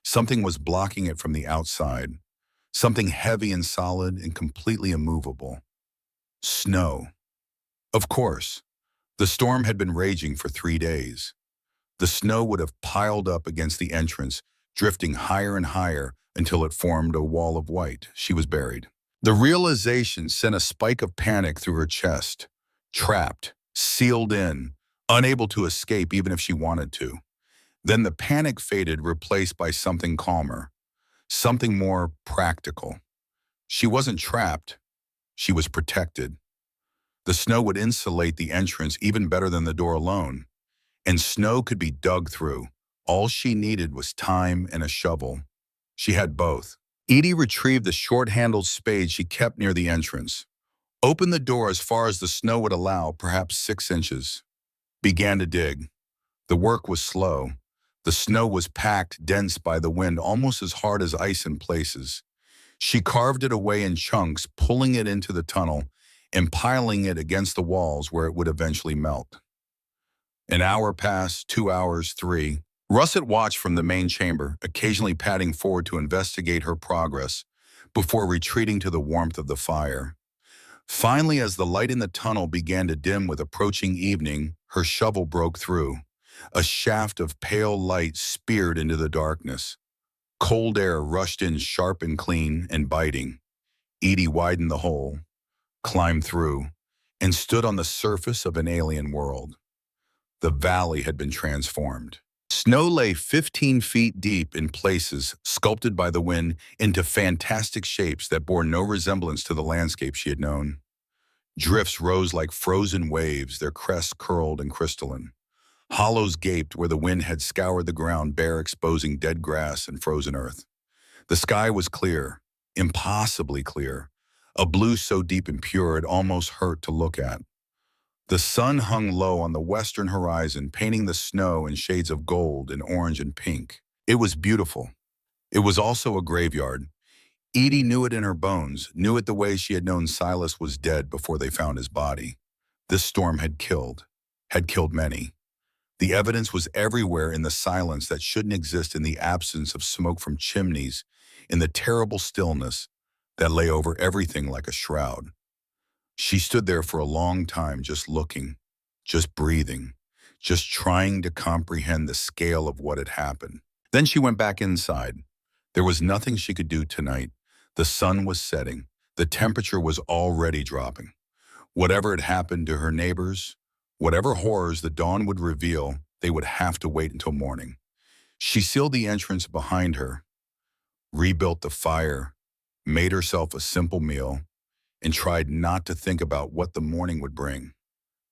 Something was blocking it from the outside. Something heavy and solid and completely immovable. Snow. Of course. The storm had been raging for 3 days. The snow would have piled up against the entrance, drifting higher and higher until it formed a wall of white. She was buried. The realization sent a spike of panic through her chest. Trapped, sealed in, unable to escape even if she wanted to. Then the panic faded, replaced by something calmer, something more practical. She wasn't trapped, she was protected. The snow would insulate the entrance even better than the door alone, and snow could be dug through. All she needed was time and a shovel. She had both. Edie retrieved the short-handled spade she kept near the entrance, opened the door as far as the snow would allow, perhaps 6 inches, began to dig. The work was slow. The snow was packed, dense by the wind, almost as hard as ice in places. She carved it away in chunks, pulling it into the tunnel and piling it against the walls where it would eventually melt. An hour passed, 2 hours, 3. Russet watched from the main chamber, occasionally padding forward to investigate her progress before retreating to the warmth of the fire. Finally, as the light in the tunnel began to dim with approaching evening, her shovel broke through. A shaft of pale light speared into the darkness. Cold air rushed in sharp and clean and biting. Edie widened the hole, climbed through, and stood on the surface of an alien world. The valley had been transformed. Snow lay 15 feet deep in places, sculpted by the wind into fantastic shapes that bore no resemblance to the landscape she had known. Drifts rose like frozen waves, their crests curled and crystalline. Hollows gaped where the wind had scoured the ground bare, exposing dead grass and frozen earth. The sky was clear, impossibly clear, a blue so deep and pure it almost hurt to look at. The sun hung low on the western horizon, painting the snow in shades of gold and orange and pink. It was beautiful. It was also a graveyard. Edie knew it in her bones, knew it the way she had known Silas was dead before they found his body. This storm had killed many. The evidence was everywhere in the silence that shouldn't exist, in the absence of smoke from chimneys, in the terrible stillness that lay over everything like a shroud. She stood there for a long time, just looking, just breathing, just trying to comprehend the scale of what had happened. Then she went back inside. There was nothing she could do tonight. The sun was setting. The temperature was already dropping. Whatever had happened to her neighbors, whatever horrors the dawn would reveal, they would have to wait until morning. She sealed the entrance behind her, rebuilt the fire, made herself a simple meal, and tried not to think about what the morning would bring.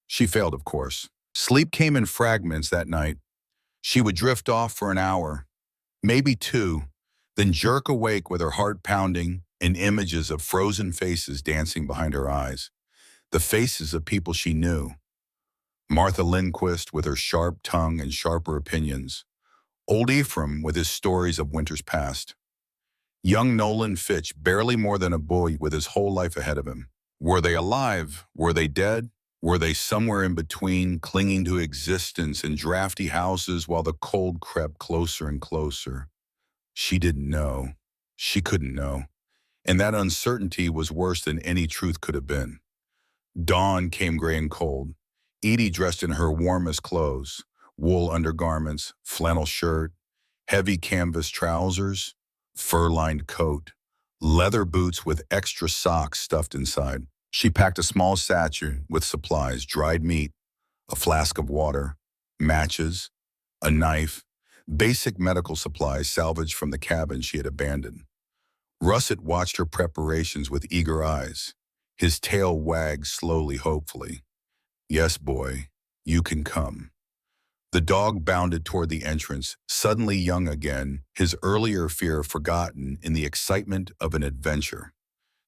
She failed, of course. Sleep came in fragments that night. She would drift off for an hour, maybe 2, then jerk awake with her heart pounding and images of frozen faces dancing behind her eyes. The faces of people she knew. Martha Lindquist with her sharp tongue and sharper opinions. Old Ephraim with his stories of winters past. Young Nolan Fitch, barely more than a boy with his whole life ahead of him. Were they alive? Were they dead? Were they somewhere in between, clinging to existence in drafty houses while the cold crept closer and closer? She didn't know. She couldn't know. And that uncertainty was worse than any truth could have been. Dawn came gray and cold. Edie dressed in her warmest clothes, wool undergarments, flannel shirt, heavy canvas trousers, fur-lined coat, leather boots with extra socks stuffed inside. She packed a small satchel with supplies, dried meat, a flask of water, matches, a knife, basic medical supplies salvaged from the cabin she had abandoned. Russet watched her preparations with eager eyes. His tail wagged slowly, hopefully. Yes, boy, you can come. The dog bounded toward the entrance, suddenly young again, his earlier fear forgotten in the excitement of an adventure.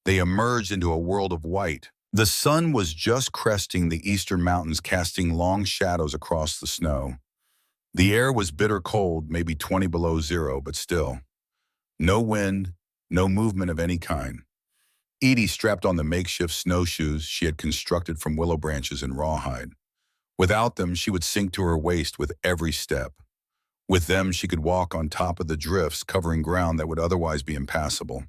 They emerged into a world of white. The sun was just cresting the eastern mountains, casting long shadows across the snow. The air was bitter cold, maybe 20 below zero, but still. No wind, no movement of any kind. Edie strapped on the makeshift snowshoes she had constructed from willow branches and rawhide. Without them, she would sink to her waist with every step. With them, she could walk on top of the drifts, covering ground that would otherwise be impassable.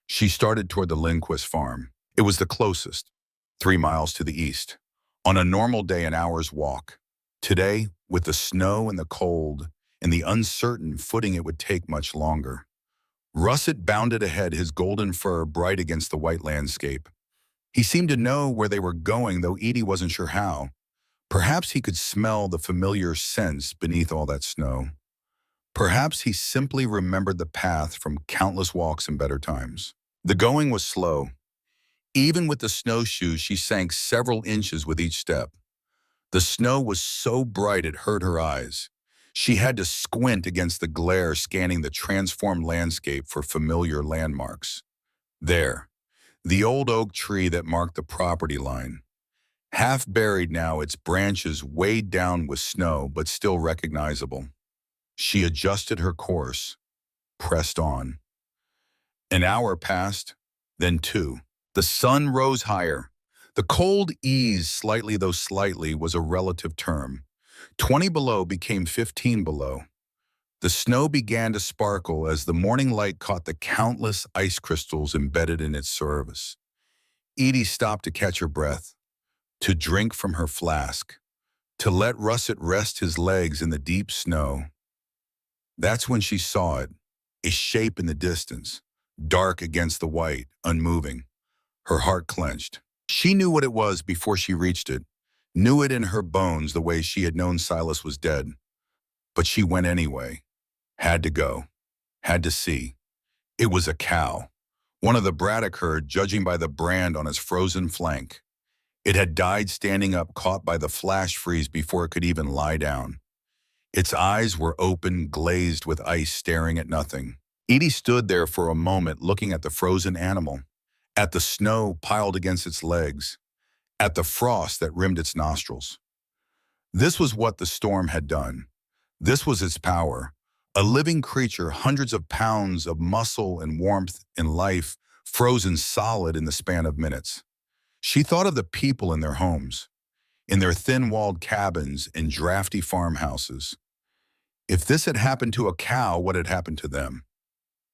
She started toward the Lindquist farm. It was the closest, 3 miles to the east. On a normal day, an hour's walk. Today, with the snow and the cold and the uncertain footing, it would take much longer. Russet bounded ahead, his golden fur bright against the white landscape. He seemed to know where they were going, though Edie wasn't sure how. Perhaps he could smell the familiar scents beneath all that snow. Perhaps he simply remembered the path from countless walks in better times. The going was slow. Even with the snowshoes, she sank several inches with each step. The snow was so bright it hurt her eyes. She had to squint against the glare, scanning the transformed landscape for familiar landmarks. There, the old oak tree that marked the property line. Half buried now, its branches weighed down with snow, but still recognizable. She adjusted her course, pressed on. An hour passed, then two. The sun rose higher. The cold eased slightly, though slightly was a relative term. 20 below became 15 below. The snow began to sparkle as the morning light caught the countless ice crystals embedded in its surface. Edie stopped to catch her breath, to drink from her flask, to let Russet rest his legs in the deep snow. That's when she saw it, a shape in the distance, dark against the white, unmoving. Her heart clenched. She knew what it was before she reached it, knew it in her bones the way she had known Silas was dead. But she went anyway. Had to go. Had to see. It was a cow. One of the Braddock herd, judging by the brand on its frozen flank. It had died standing up, caught by the flash freeze before it could even lie down. Its eyes were open, glazed with ice, staring at nothing. Edie stood there for a moment, looking at the frozen animal, at the snow piled against its legs, at the frost that rimmed its nostrils. This was what the storm had done. This was its power. A living creature, hundreds of pounds of muscle and warmth and life, frozen solid in the span of minutes. She thought of the people in their homes, in their thin-walled cabins and drafty farmhouses. If this had happened to a cow, what had happened to them?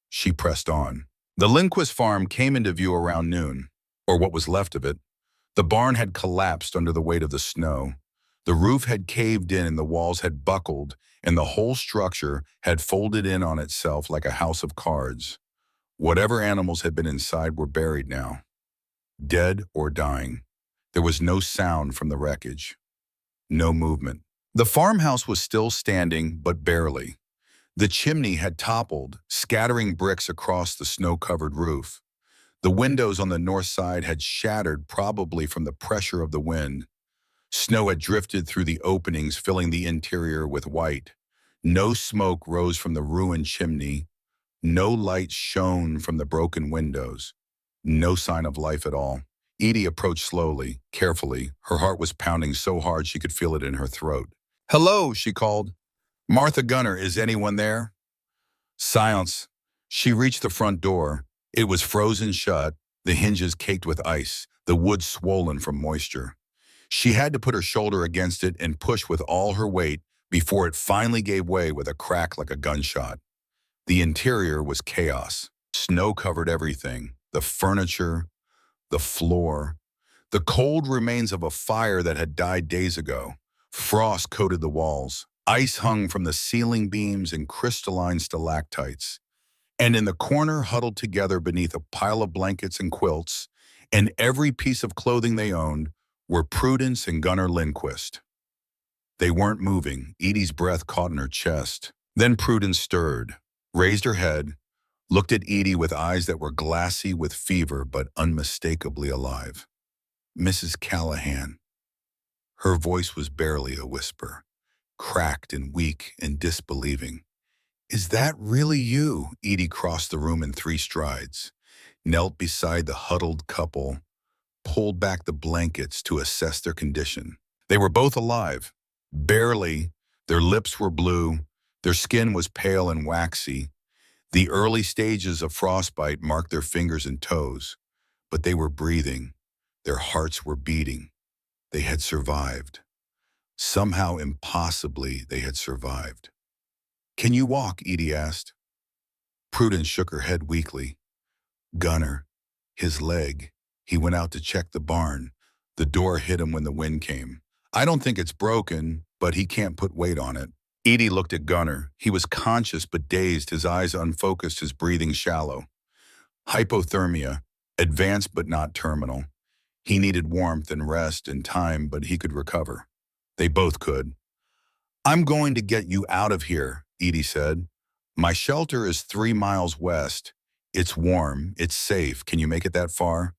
She pressed on. The Lindquist farm came into view around noon, or what was left of it. The barn had collapsed under the weight of the snow. The roof had caved in and the walls had buckled, and the whole structure had folded in on itself like a house of cards. Whatever animals had been inside were buried now, dead or dying. There was no sound from the wreckage, no movement. The farmhouse was still standing, but barely. The chimney had toppled, scattering bricks across the snow-covered roof. The windows on the north side had shattered, probably from the pressure of the wind. Snow had drifted through the openings, filling the interior with white. No smoke rose from the ruined chimney. No light shone from the broken windows. No sign of life at all. Edie approached slowly, carefully. Her heart was pounding so hard she could feel it in her throat. "Hello," she called. "Martha Gunner, is anyone there?" Silence. She reached the front door. It was frozen shut, the hinges caked with ice, the wood swollen from moisture. She had to put her shoulder against it and push with all her weight before it finally gave way with a crack like a gunshot. The interior was chaos. Snow covered everything, the furniture, the floor. The cold remains of a fire that had died days ago. Frost coated the walls. Ice hung from the ceiling beams in crystalline stalactites. And in the corner, huddled together beneath a pile of blankets and quilts, and every piece of clothing they owned, were Prudence and Gunnar Lindquist. They weren't moving. Edie's breath caught in her chest. Then Prudence stirred, raised her head, looked at Edie with eyes that were glassy with fever but unmistakably alive. "Mrs. Callahan." Her voice was barely a whisper, cracked and weak and disbelieving. "Is that really you?" Edie crossed the room in 3 strides, knelt beside the huddled couple, pulled back the blankets to assess their condition. They were both alive, barely. Their lips were blue, their skin was pale and waxy. The early stages of frostbite marked their fingers and toes, but they were breathing. Their hearts were beating. They had survived. Somehow, impossibly, they had survived. "Can you walk?" Edie asked. Prudence shook her head weakly. "Gunnar, his leg. He went out to check the barn. The door hit him when the wind came. I don't think it's broken, but he can't put weight on it." Edie looked at Gunnar. He was conscious but dazed, his eyes unfocused, his breathing shallow. Hypothermia, advanced but not terminal. He needed warmth and rest and time, but he could recover. They both could. I'm going to get you out of here, Edie said. My shelter is 3 miles west. It's warm. It's safe. Can you make it that far?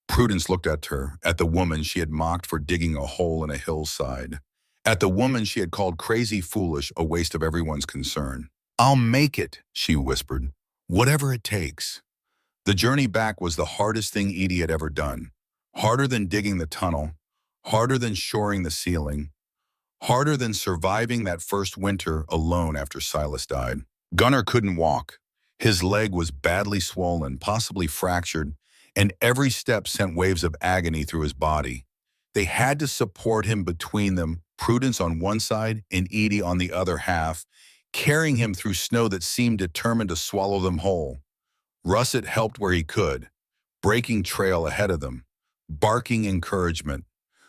Prudence looked at her, at the woman she had mocked for digging a hole in a hillside, at the woman she had called crazy foolish, a waste of everyone's concern. I'll make it, she whispered. Whatever it takes. The journey back was the hardest thing Edie had ever done. Harder than digging the tunnel, harder than shoring the ceiling, harder than surviving that first winter alone after Silas died. Gunnar couldn't walk. His leg was badly swollen, possibly fractured, and every step sent waves of agony through his body. They had to support him between them, Prudence on one side and Edie on the other half, carrying him through snow that seemed determined to swallow them whole. Russet helped where he could, breaking trail ahead of them, barking encouragement,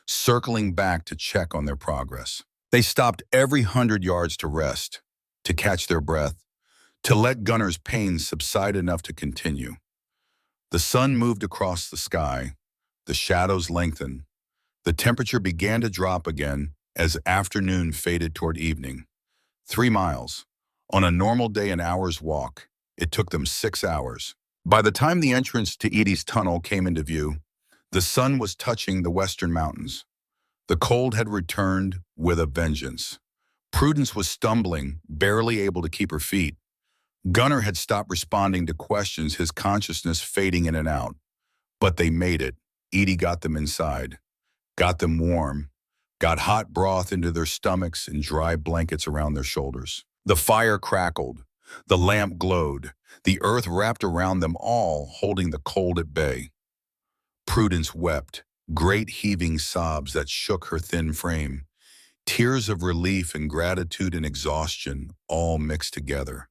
circling back to check on their progress. They stopped every 100 yards to rest, to catch their breath, to let Gunnar's pain subside enough to continue. The sun moved across the sky, the shadows lengthened, the temperature began to drop again as afternoon faded toward evening. 3 miles. On a normal day an hour's walk, it took them 6 hours. By the time the entrance to Edie's tunnel came into view, the sun was touching the western mountains. The cold had returned with a vengeance. Prudence was stumbling, barely able to keep her feet. Gunnar had stopped responding to questions, his consciousness fading in and out. But they made it. Edie got them inside, got them warm, got hot broth into their stomachs and dry blankets around their shoulders. The fire crackled. The lamp glowed. The earth wrapped around them all, holding the cold at bay. Prudence wept, great heaving sobs that shook her thin frame. Tears of relief and gratitude and exhaustion all mixed together.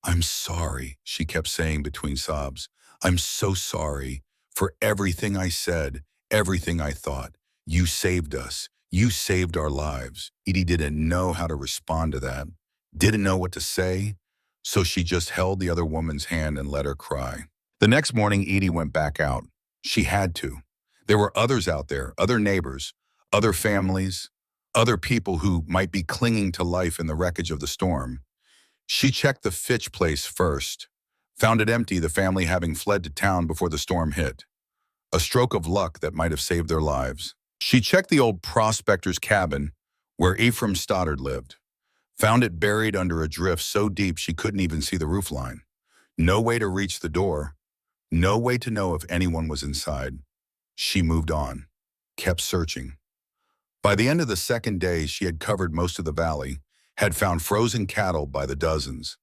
I'm sorry, she kept saying between sobs. I'm so sorry for everything I said, everything I thought. You saved us. You saved our lives. Edie didn't know how to respond to that, didn't know what to say, so she just held the other woman's hand and let her cry. The next morning, Edie went back out. She had to. There were others out there, other neighbors, other families, other people who might be clinging to life in the wreckage of the storm. She checked the Fitch place first, found it empty, the family having fled to town before the storm hit. A stroke of luck that might have saved their lives. She checked the old prospector's cabin, where Ephraim Stoddard lived. Found it buried under a drift so deep she couldn't even see the roofline. No way to reach the door. No way to know if anyone was inside. She moved on, kept searching. By the end of the second day, she had covered most of the valley, had found frozen cattle by the dozens,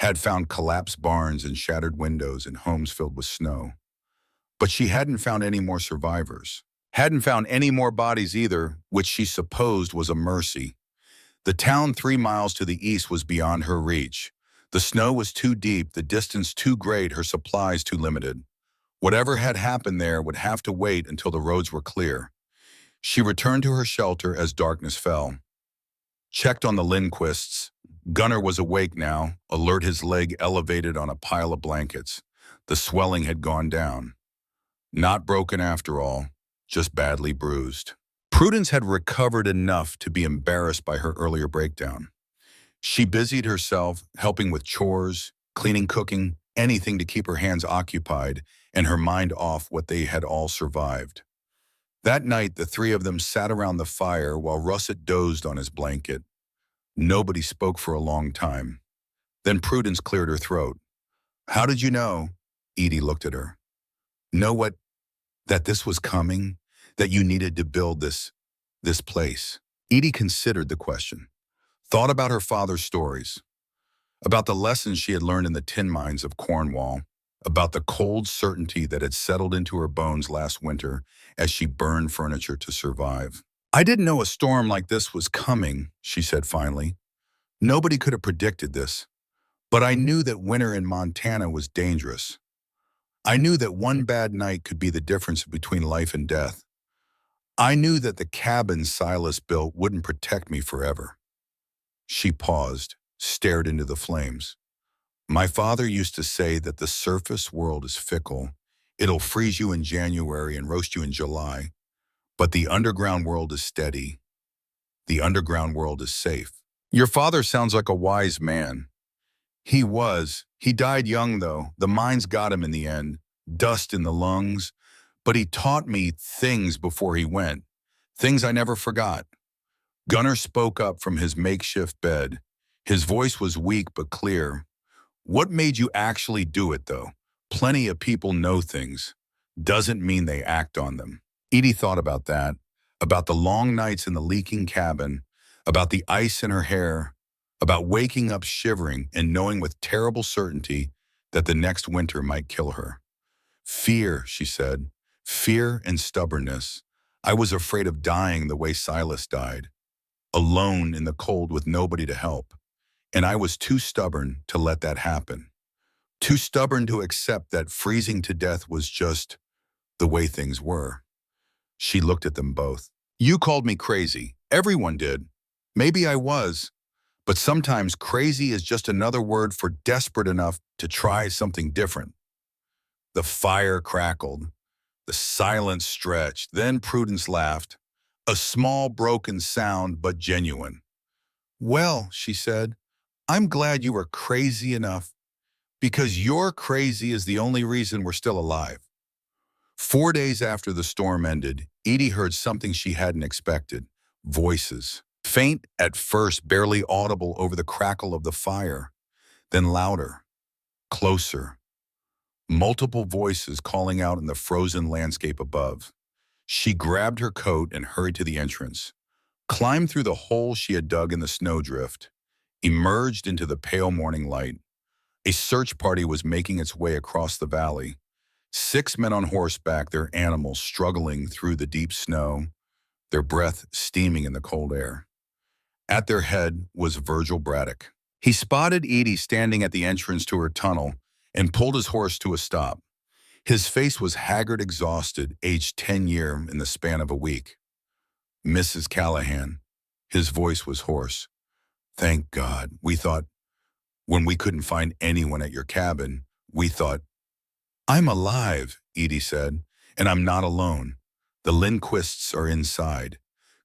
had found collapsed barns and shattered windows and homes filled with snow. But she hadn't found any more survivors. Hadn't found any more bodies either, which she supposed was a mercy. The town 3 miles to the east was beyond her reach. The snow was too deep, the distance too great, her supplies too limited. Whatever had happened there would have to wait until the roads were clear. She returned to her shelter as darkness fell. Checked on the Lindquists. Gunnar was awake now, alert, his leg elevated on a pile of blankets. The swelling had gone down. Not broken after all, just badly bruised. Prudence had recovered enough to be embarrassed by her earlier breakdown. She busied herself, helping with chores, cleaning, cooking, anything to keep her hands occupied and her mind off what they had all survived. That night, the three of them sat around the fire while Russet dozed on his blanket. Nobody spoke for a long time. Then Prudence cleared her throat. How did you know? Edie looked at her. Know what? That this was coming? That you needed to build this place? Edie considered the question. Thought about her father's stories. About the lessons she had learned in the tin mines of Cornwall. About the cold certainty that had settled into her bones last winter as she burned furniture to survive. I didn't know a storm like this was coming, she said finally. Nobody could have predicted this, but I knew that winter in Montana was dangerous. I knew that one bad night could be the difference between life and death. I knew that the cabin Silas built wouldn't protect me forever. She paused, stared into the flames. My father used to say that the surface world is fickle. It'll freeze you in January and roast you in July. But the underground world is steady. The underground world is safe. Your father sounds like a wise man. He was. He died young, though. The mines got him in the end. Dust in the lungs. But he taught me things before he went. Things I never forgot. Gunnar spoke up from his makeshift bed. His voice was weak but clear. What made you actually do it, though? Plenty of people know things. Doesn't mean they act on them. Edie thought about that, about the long nights in the leaking cabin, about the ice in her hair, about waking up shivering and knowing with terrible certainty that the next winter might kill her. Fear, she said, fear and stubbornness. I was afraid of dying the way Silas died, alone in the cold with nobody to help. And I was too stubborn to let that happen. Too stubborn to accept that freezing to death was just the way things were. She looked at them both. You called me crazy. Everyone did. Maybe I was. But sometimes crazy is just another word for desperate enough to try something different. The fire crackled. The silence stretched. Then Prudence laughed. A small broken sound, but genuine. Well, she said, I'm glad you were crazy enough, because your crazy is the only reason we're still alive. 4 days after the storm ended, Edie heard something she hadn't expected. Voices. Faint at first, barely audible over the crackle of the fire. Then louder. Closer. Multiple voices calling out in the frozen landscape above. She grabbed her coat and hurried to the entrance. Climbed through the hole she had dug in the snowdrift. Emerged into the pale morning light. A search party was making its way across the valley. 6 men on horseback, their animals struggling through the deep snow, their breath steaming in the cold air. At their head was Virgil Braddock. He spotted Edie standing at the entrance to her tunnel and pulled his horse to a stop. His face was haggard, exhausted, aged 10 years in the span of a week. Mrs. Callahan. His voice was hoarse. Thank God. We thought, when we couldn't find anyone at your cabin, we thought, I'm alive, Edie said, and I'm not alone. The Lindquists are inside.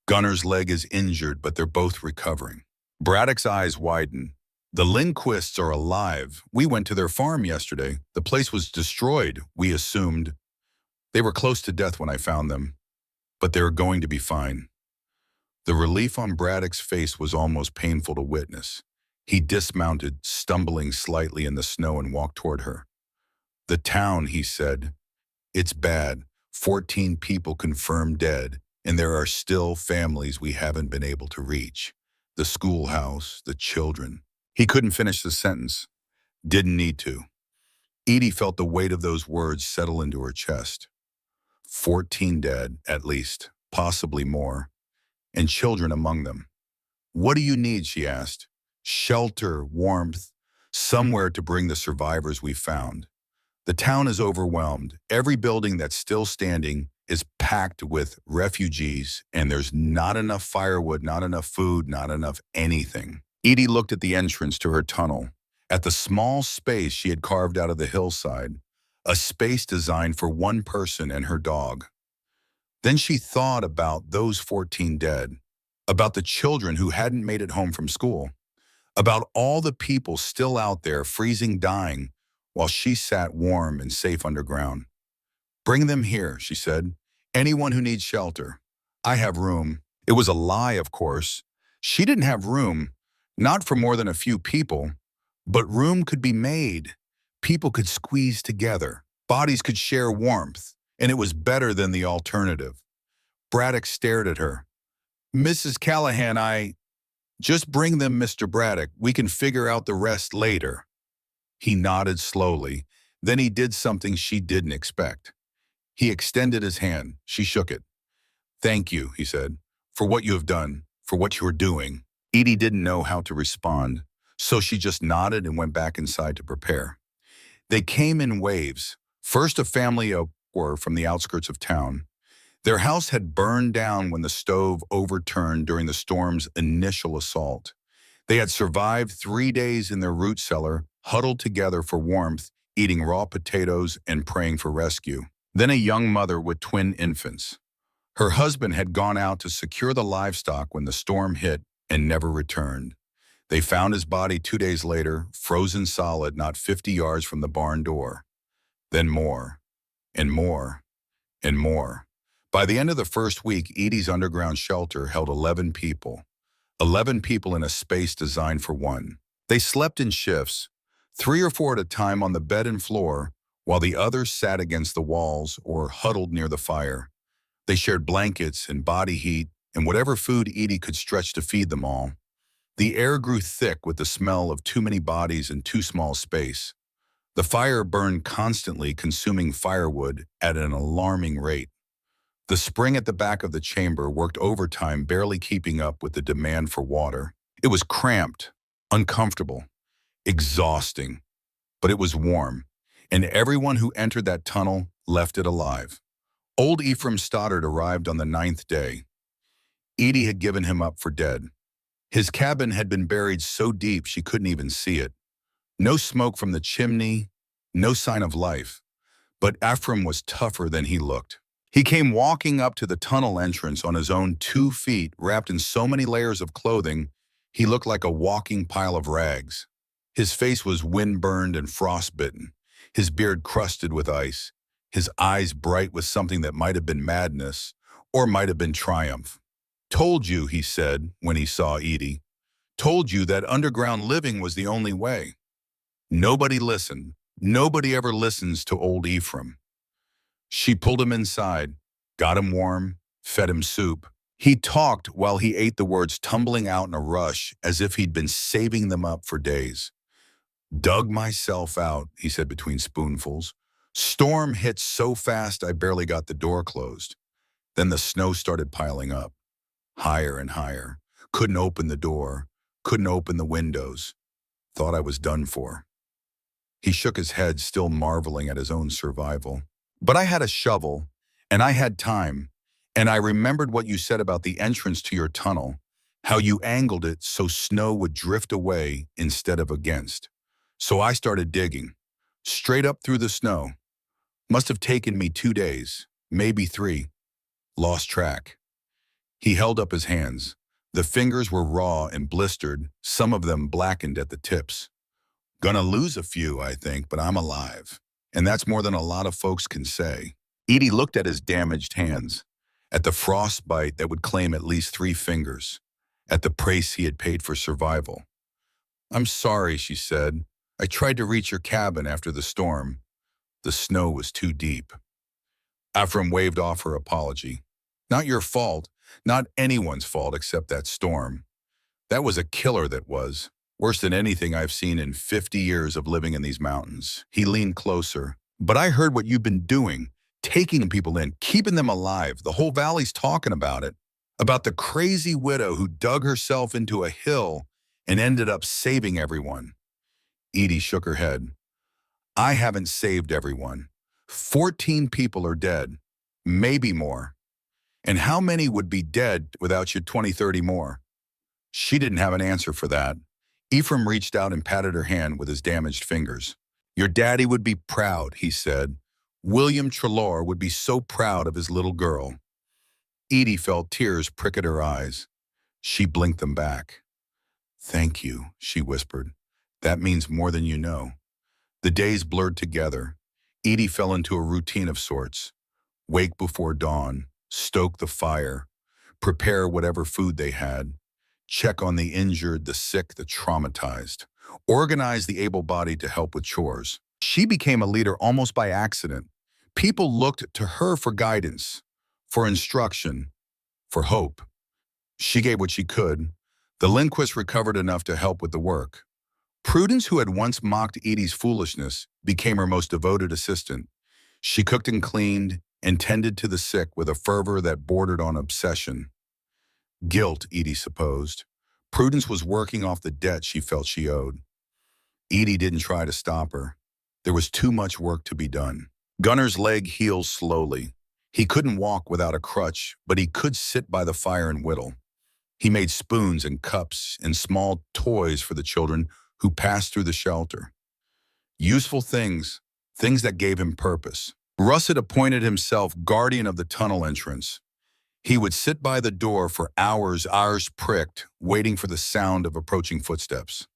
Gunnar's leg is injured, but they're both recovering. Braddock's eyes widened. The Lindquists are alive. We went to their farm yesterday. The place was destroyed, we assumed. They were close to death when I found them, but they were going to be fine. The relief on Braddock's face was almost painful to witness. He dismounted, stumbling slightly in the snow, and walked toward her. The town, he said. It's bad. 14 people confirmed dead, and there are still families we haven't been able to reach. The schoolhouse, the children. He couldn't finish the sentence. Didn't need to. Edie felt the weight of those words settle into her chest. 14 dead, at least, possibly more, and children among them. What do you need, she asked. Shelter, warmth, somewhere to bring the survivors we found. The town is overwhelmed. Every building that's still standing is packed with refugees, and there's not enough firewood, not enough food, not enough anything. Edie looked at the entrance to her tunnel, at the small space she had carved out of the hillside, a space designed for one person and her dog. Then she thought about those 14 dead, about the children who hadn't made it home from school, about all the people still out there freezing, dying, while she sat warm and safe underground. Bring them here, she said. Anyone who needs shelter. I have room. It was a lie, of course. She didn't have room, not for more than a few people, but room could be made. People could squeeze together. Bodies could share warmth, and it was better than the alternative. Braddock stared at her. Mrs. Callahan, Just bring them, Mr. Braddock. We can figure out the rest later. He nodded slowly. Then he did something she didn't expect. He extended his hand. She shook it. Thank you, he said, for what you have done, for what you are doing. Edie didn't know how to respond, so she just nodded and went back inside to prepare. They came in waves. First, a family of four from the outskirts of town. Their house had burned down when the stove overturned during the storm's initial assault. They had survived 3 days in their root cellar, huddled together for warmth, eating raw potatoes and praying for rescue. Then a young mother with twin infants. Her husband had gone out to secure the livestock when the storm hit and never returned. They found his body 2 days later, frozen solid, not 50 yards from the barn door. Then more, and more, and more. By the end of the first week, Edie's underground shelter held 11 people. 11 people in a space designed for one. They slept in shifts, 3 or 4 at a time on the bed and floor, while the others sat against the walls or huddled near the fire. They shared blankets and body heat and whatever food Edie could stretch to feed them all. The air grew thick with the smell of too many bodies in too small space. The fire burned constantly, consuming firewood at an alarming rate. The spring at the back of the chamber worked overtime, barely keeping up with the demand for water. It was cramped, uncomfortable, exhausting, but it was warm, and everyone who entered that tunnel left it alive. Old Ephraim Stoddard arrived on the 9th day. Edie had given him up for dead. His cabin had been buried so deep she couldn't even see it. No smoke from the chimney, no sign of life. But Ephraim was tougher than he looked. He came walking up to the tunnel entrance on his own 2 feet, wrapped in so many layers of clothing, he looked like a walking pile of rags. His face was wind-burned and frostbitten, his beard crusted with ice, his eyes bright with something that might have been madness or might have been triumph. "Told you," he said when he saw Edie. "Told you that underground living was the only way." Nobody listened. Nobody ever listens to old Ephraim. She pulled him inside, got him warm, fed him soup. He talked while he ate, the words tumbling out in a rush as if he'd been saving them up for days. "Dug myself out," he said between spoonfuls. "Storm hit so fast I barely got the door closed. Then the snow started piling up, higher and higher. Couldn't open the door, couldn't open the windows. Thought I was done for." He shook his head, still marveling at his own survival. "But I had a shovel, and I had time, and I remembered what you said about the entrance to your tunnel, how you angled it so snow would drift away instead of against. So I started digging, straight up through the snow. Must have taken me 2 days, maybe 3. Lost track." He held up his hands. The fingers were raw and blistered, some of them blackened at the tips. "Gonna lose a few, I think, but I'm alive. And that's more than a lot of folks can say." Edie looked at his damaged hands, at the frostbite that would claim at least 3 fingers, at the price he had paid for survival. "I'm sorry," she said. "I tried to reach your cabin after the storm. The snow was too deep." Ephraim waved off her apology. "Not your fault, not anyone's fault except that storm. That was a killer, that was. Worse than anything I've seen in 50 years of living in these mountains." He leaned closer. "But I heard what you've been doing, taking people in, keeping them alive. The whole valley's talking about it. About the crazy widow who dug herself into a hill and ended up saving everyone." Edie shook her head. "I haven't saved everyone. 14 people are dead, maybe more. And how many would be dead without you 20, 30 more?" She didn't have an answer for that. Ephraim reached out and patted her hand with his damaged fingers. "Your daddy would be proud," he said. "William Trelaw would be so proud of his little girl." Edie felt tears prick at her eyes. She blinked them back. "Thank you," she whispered. "That means more than you know." The days blurred together. Edie fell into a routine of sorts. Wake before dawn, stoke the fire, prepare whatever food they had, check on the injured, the sick, the traumatized, organize the able-bodied to help with chores. She became a leader almost by accident. People looked to her for guidance, for instruction, for hope. She gave what she could. The Lindquists recovered enough to help with the work. Prudence, who had once mocked Edie's foolishness, became her most devoted assistant. She cooked and cleaned and tended to the sick with a fervor that bordered on obsession. Guilt, Edie supposed. Prudence was working off the debt she felt she owed. Edie didn't try to stop her. There was too much work to be done. Gunner's leg healed slowly. He couldn't walk without a crutch, but he could sit by the fire and whittle. He made spoons and cups and small toys for the children who passed through the shelter. Useful things, things that gave him purpose. Russ had appointed himself guardian of the tunnel entrance. He would sit by the door for hours, hours pricked, waiting for the sound of approaching footsteps.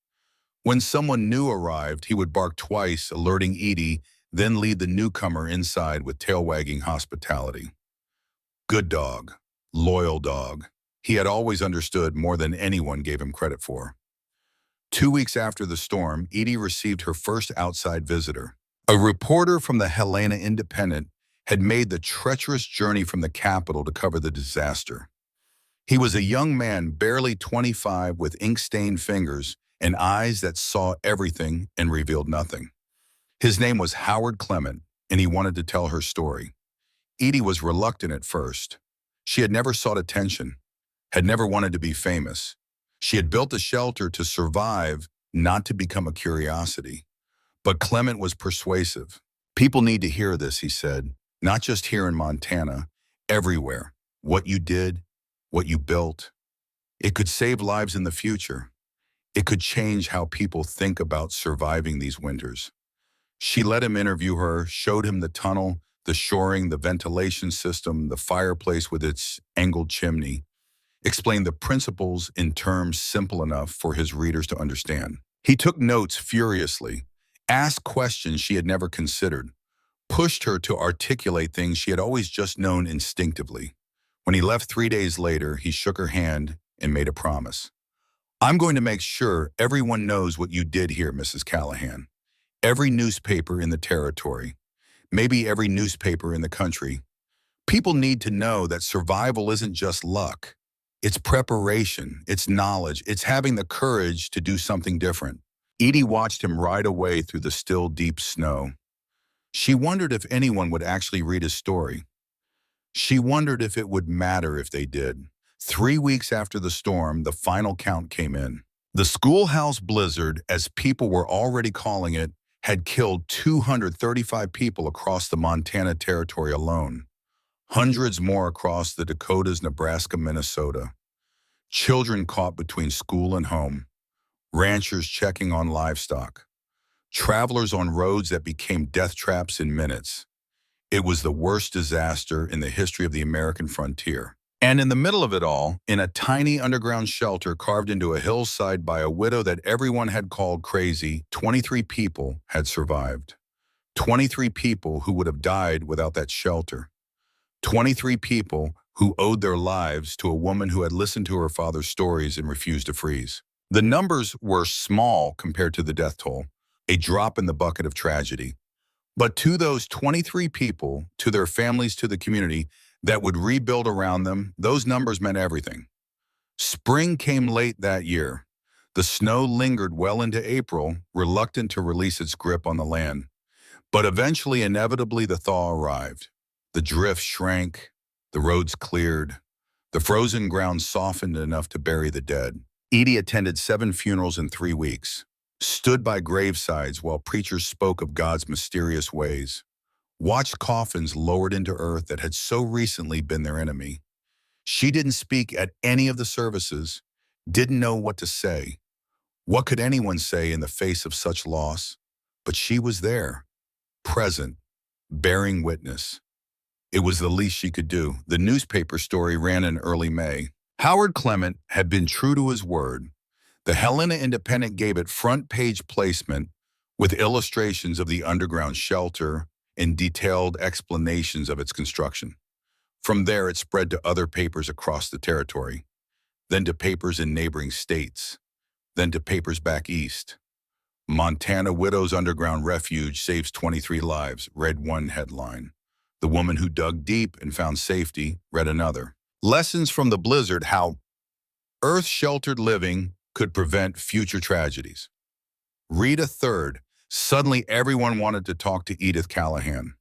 When someone new arrived, he would bark twice, alerting Edie, then lead the newcomer inside with tail-wagging hospitality. Good dog. Loyal dog. He had always understood more than anyone gave him credit for. 2 weeks after the storm, Edie received her first outside visitor. A reporter from the Helena Independent had made the treacherous journey from the capital to cover the disaster. He was a young man, barely 25, with ink-stained fingers and eyes that saw everything and revealed nothing. His name was Howard Clement, and he wanted to tell her story. Edie was reluctant at first. She had never sought attention, had never wanted to be famous. She had built a shelter to survive, not to become a curiosity. But Clement was persuasive. People need to hear this, he said, not just here in Montana, everywhere. What you did, what you built. It could save lives in the future. It could change how people think about surviving these winters. She let him interview her, showed him the tunnel, the shoring, the ventilation system, the fireplace with its angled chimney, explained the principles in terms simple enough for his readers to understand. He took notes furiously, asked questions she had never considered, pushed her to articulate things she had always just known instinctively. When he left 3 days later, he shook her hand and made a promise. I'm going to make sure everyone knows what you did here, Mrs. Callahan. Every newspaper in the territory, maybe every newspaper in the country. People need to know that survival isn't just luck. It's preparation, it's knowledge, it's having the courage to do something different. Edie watched him ride away through the still deep snow. She wondered if anyone would actually read his story. She wondered if it would matter if they did. 3 weeks after the storm, the final count came in. The schoolhouse blizzard, as people were already calling it, had killed 235 people across the Montana territory alone. Hundreds more across the Dakotas, Nebraska, Minnesota. Children caught between school and home. Ranchers checking on livestock. Travelers on roads that became death traps in minutes. It was the worst disaster in the history of the American frontier. And in the middle of it all, in a tiny underground shelter carved into a hillside by a widow that everyone had called crazy, 23 people had survived. 23 people who would have died without that shelter. 23 people who owed their lives to a woman who had listened to her father's stories and refused to freeze. The numbers were small compared to the death toll, a drop in the bucket of tragedy. But to those 23 people, to their families, to the community that would rebuild around them, those numbers meant everything. Spring came late that year. The snow lingered well into April, reluctant to release its grip on the land. But eventually, inevitably, the thaw arrived. The drift shrank, the roads cleared, the frozen ground softened enough to bury the dead. Edie attended 7 funerals in 3 weeks, stood by gravesides while preachers spoke of God's mysterious ways, watched coffins lowered into earth that had so recently been their enemy. She didn't speak at any of the services, didn't know what to say. What could anyone say in the face of such loss? But she was there, present, bearing witness. It was the least she could do. The newspaper story ran in early May. Howard Clement had been true to his word. The Helena Independent gave it front-page placement with illustrations of the underground shelter and detailed explanations of its construction. From there, it spread to other papers across the territory, then to papers in neighboring states, then to papers back east. Montana Widow's Underground Refuge saves 23 lives, read one headline. The woman who dug deep and found safety, read another. Lessons from the blizzard, how earth-sheltered living could prevent future tragedies. Read a third. Suddenly, everyone wanted to talk to Edith Callahan.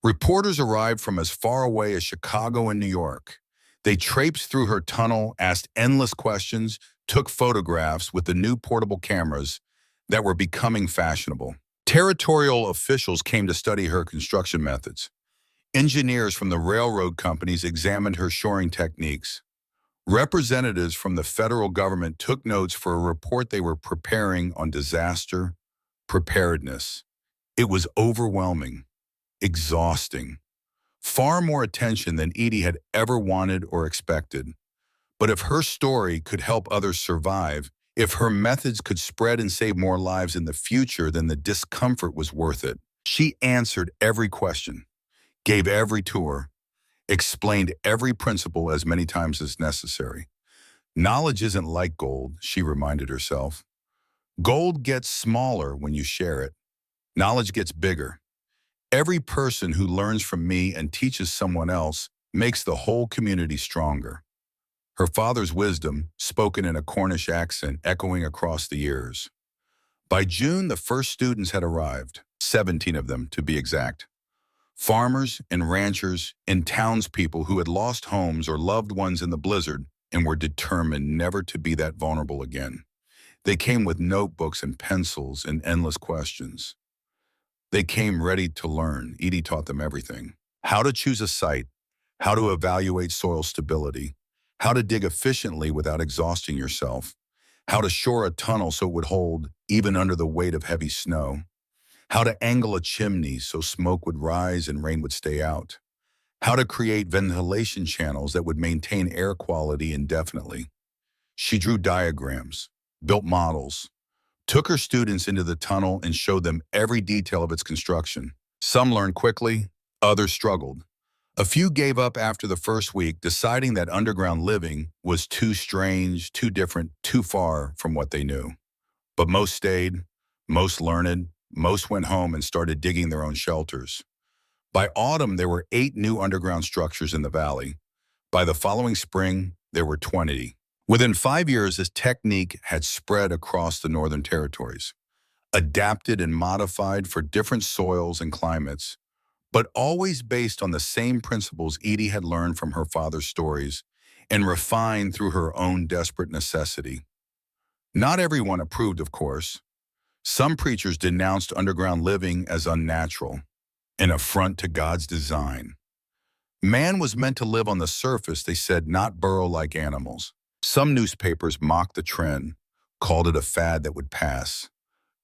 Reporters arrived from as far away as Chicago and New York. They traipsed through her tunnel, asked endless questions, took photographs with the new portable cameras that were becoming fashionable. Territorial officials came to study her construction methods. Engineers from the railroad companies examined her shoring techniques. Representatives from the federal government took notes for a report they were preparing on disaster preparedness. It was overwhelming, exhausting. Far more attention than Edie had ever wanted or expected. But if her story could help others survive, if her methods could spread and save more lives in the future, then the discomfort was worth it. She answered every question, gave every tour, explained every principle as many times as necessary. Knowledge isn't like gold, she reminded herself. Gold gets smaller when you share it. Knowledge gets bigger. Every person who learns from me and teaches someone else makes the whole community stronger. Her father's wisdom, spoken in a Cornish accent, echoing across the years. By June, the first students had arrived, 17 of them to be exact. Farmers and ranchers and townspeople who had lost homes or loved ones in the blizzard and were determined never to be that vulnerable again. They came with notebooks and pencils and endless questions. They came ready to learn. Edie taught them everything. How to choose a site, how to evaluate soil stability, how to dig efficiently without exhausting yourself, how to shore a tunnel so it would hold even under the weight of heavy snow, how to angle a chimney so smoke would rise and rain would stay out, how to create ventilation channels that would maintain air quality indefinitely. She drew diagrams, built models, took her students into the tunnel and showed them every detail of its construction. Some learned quickly, others struggled. A few gave up after the first week, deciding that underground living was too strange, too different, too far from what they knew. But most stayed, most learned, most went home and started digging their own shelters. By autumn, there were 8 new underground structures in the valley. By the following spring, there were 20. Within 5 years, this technique had spread across the Northern Territories, adapted and modified for different soils and climates, but always based on the same principles Edie had learned from her father's stories and refined through her own desperate necessity. Not everyone approved, of course. Some preachers denounced underground living as unnatural, an affront to God's design. Man was meant to live on the surface, they said, not burrow like animals. Some newspapers mocked the trend, called it a fad that would pass,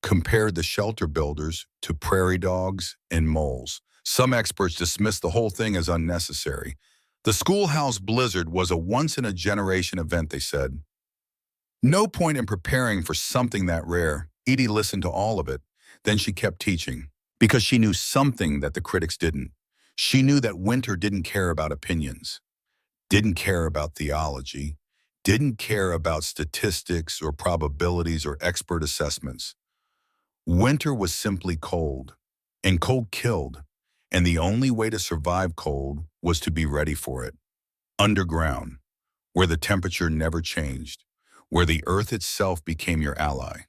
compared the shelter builders to prairie dogs and moles. Some experts dismissed the whole thing as unnecessary. The schoolhouse blizzard was a once-in-a-generation event, they said. No point in preparing for something that rare. Edie listened to all of it. Then she kept teaching, because she knew something that the critics didn't. She knew that winter didn't care about opinions, didn't care about theology, didn't care about statistics or probabilities or expert assessments. Winter was simply cold, and cold killed, and the only way to survive cold was to be ready for it. Underground, where the temperature never changed, where the earth itself became your ally,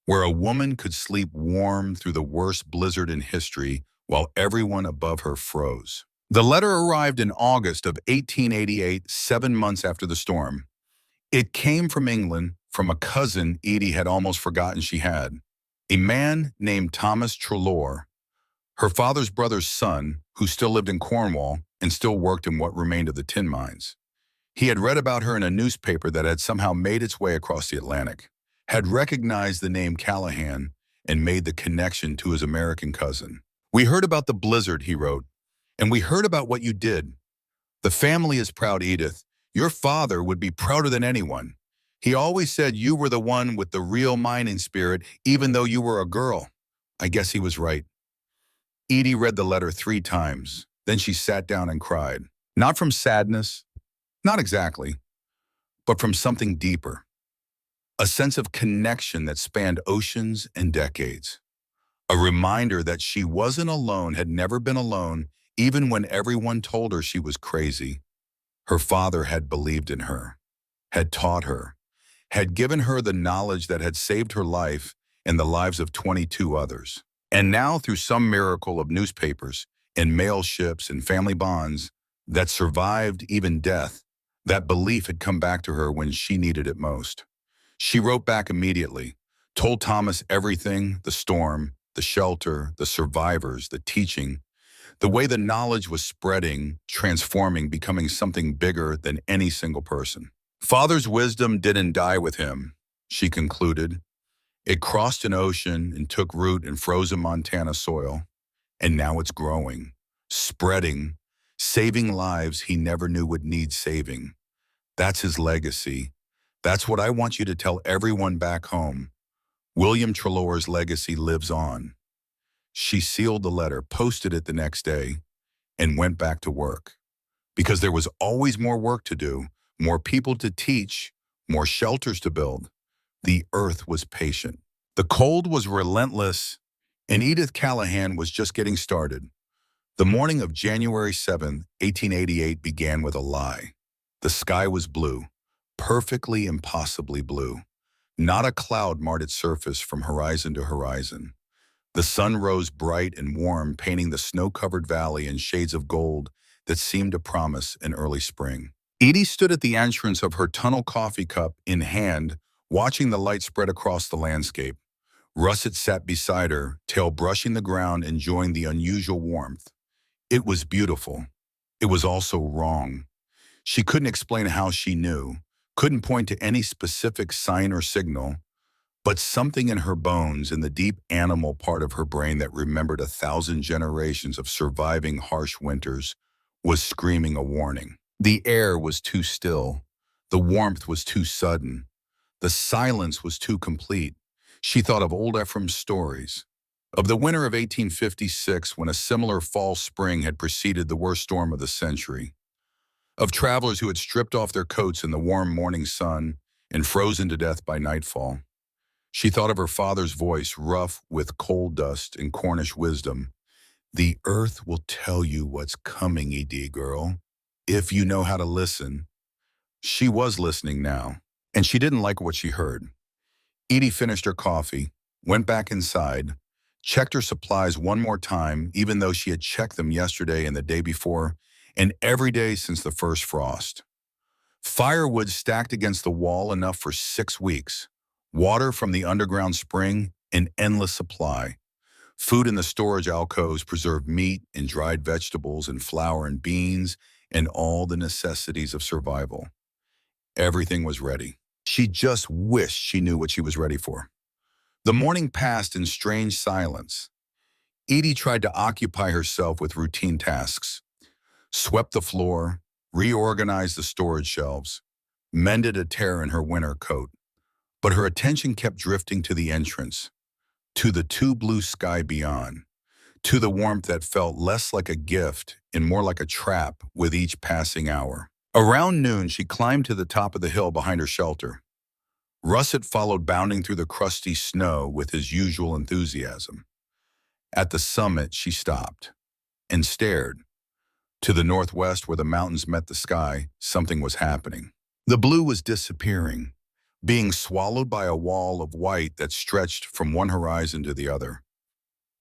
where a woman could sleep warm through the worst blizzard in history while everyone above her froze. The letter arrived in August of 1888, 7 months after the storm. It came from England, from a cousin Edie had almost forgotten she had, a man named Thomas Treloar, her father's brother's son, who still lived in Cornwall and still worked in what remained of the tin mines. He had read about her in a newspaper that had somehow made its way across the Atlantic, had recognized the name Callahan, and made the connection to his American cousin. "We heard about the blizzard," he wrote, "and we heard about what you did. The family is proud, Edith. Your father would be prouder than anyone. He always said you were the one with the real mining spirit, even though you were a girl." I guess he was right. Edie read the letter 3 times. Then she sat down and cried. Not from sadness, not exactly, but from something deeper. A sense of connection that spanned oceans and decades. A reminder that she wasn't alone, had never been alone, even when everyone told her she was crazy. Her father had believed in her, had taught her, had given her the knowledge that had saved her life and the lives of 22 others. And now, through some miracle of newspapers and mail ships and family bonds that survived even death, that belief had come back to her when she needed it most. She wrote back immediately, told Thomas everything, the storm, the shelter, the survivors, the teaching, the way the knowledge was spreading, transforming, becoming something bigger than any single person. Father's wisdom didn't die with him, she concluded. It crossed an ocean and took root in frozen Montana soil, and now it's growing, spreading, saving lives he never knew would need saving. That's his legacy. That's what I want you to tell everyone back home. William Treloar's legacy lives on. She sealed the letter, posted it the next day, and went back to work. Because there was always more work to do, more people to teach, more shelters to build. The earth was patient. The cold was relentless, and Edith Callahan was just getting started. The morning of January 7, 1888 began with a lie. The sky was blue, perfectly impossibly blue. Not a cloud marred its surface from horizon to horizon. The sun rose bright and warm, painting the snow-covered valley in shades of gold that seemed to promise an early spring. Edie stood at the entrance of her tunnel coffee cup in hand, watching the light spread across the landscape. Russet sat beside her, tail brushing the ground, enjoying the unusual warmth. It was beautiful. It was also wrong. She couldn't explain how she knew, couldn't point to any specific sign or signal, but something in her bones, in the deep animal part of her brain that remembered 1,000 generations of surviving harsh winters, was screaming a warning. The air was too still. The warmth was too sudden. The silence was too complete. She thought of old Ephraim's stories, of the winter of 1856 when a similar fall spring had preceded the worst storm of the century, of travelers who had stripped off their coats in the warm morning sun and frozen to death by nightfall. She thought of her father's voice, rough with coal dust and Cornish wisdom. The earth will tell you what's coming, Edie girl, if you know how to listen. She was listening now, and she didn't like what she heard. Edie finished her coffee, went back inside, checked her supplies one more time, even though she had checked them yesterday and the day before, and every day since the first frost. Firewood stacked against the wall enough for 6 weeks. Water from the underground spring, an endless supply. Food in the storage alcoves preserved meat and dried vegetables and flour and beans and all the necessities of survival. Everything was ready. She just wished she knew what she was ready for. The morning passed in strange silence. Edie tried to occupy herself with routine tasks. Swept the floor, reorganized the storage shelves, mended a tear in her winter coat. But her attention kept drifting to the entrance, to the too blue sky beyond, to the warmth that felt less like a gift and more like a trap with each passing hour. Around noon, she climbed to the top of the hill behind her shelter. Russet followed, bounding through the crusty snow with his usual enthusiasm. At the summit, she stopped and stared. To the northwest, where the mountains met the sky, something was happening. The blue was disappearing, being swallowed by a wall of white that stretched from one horizon to the other.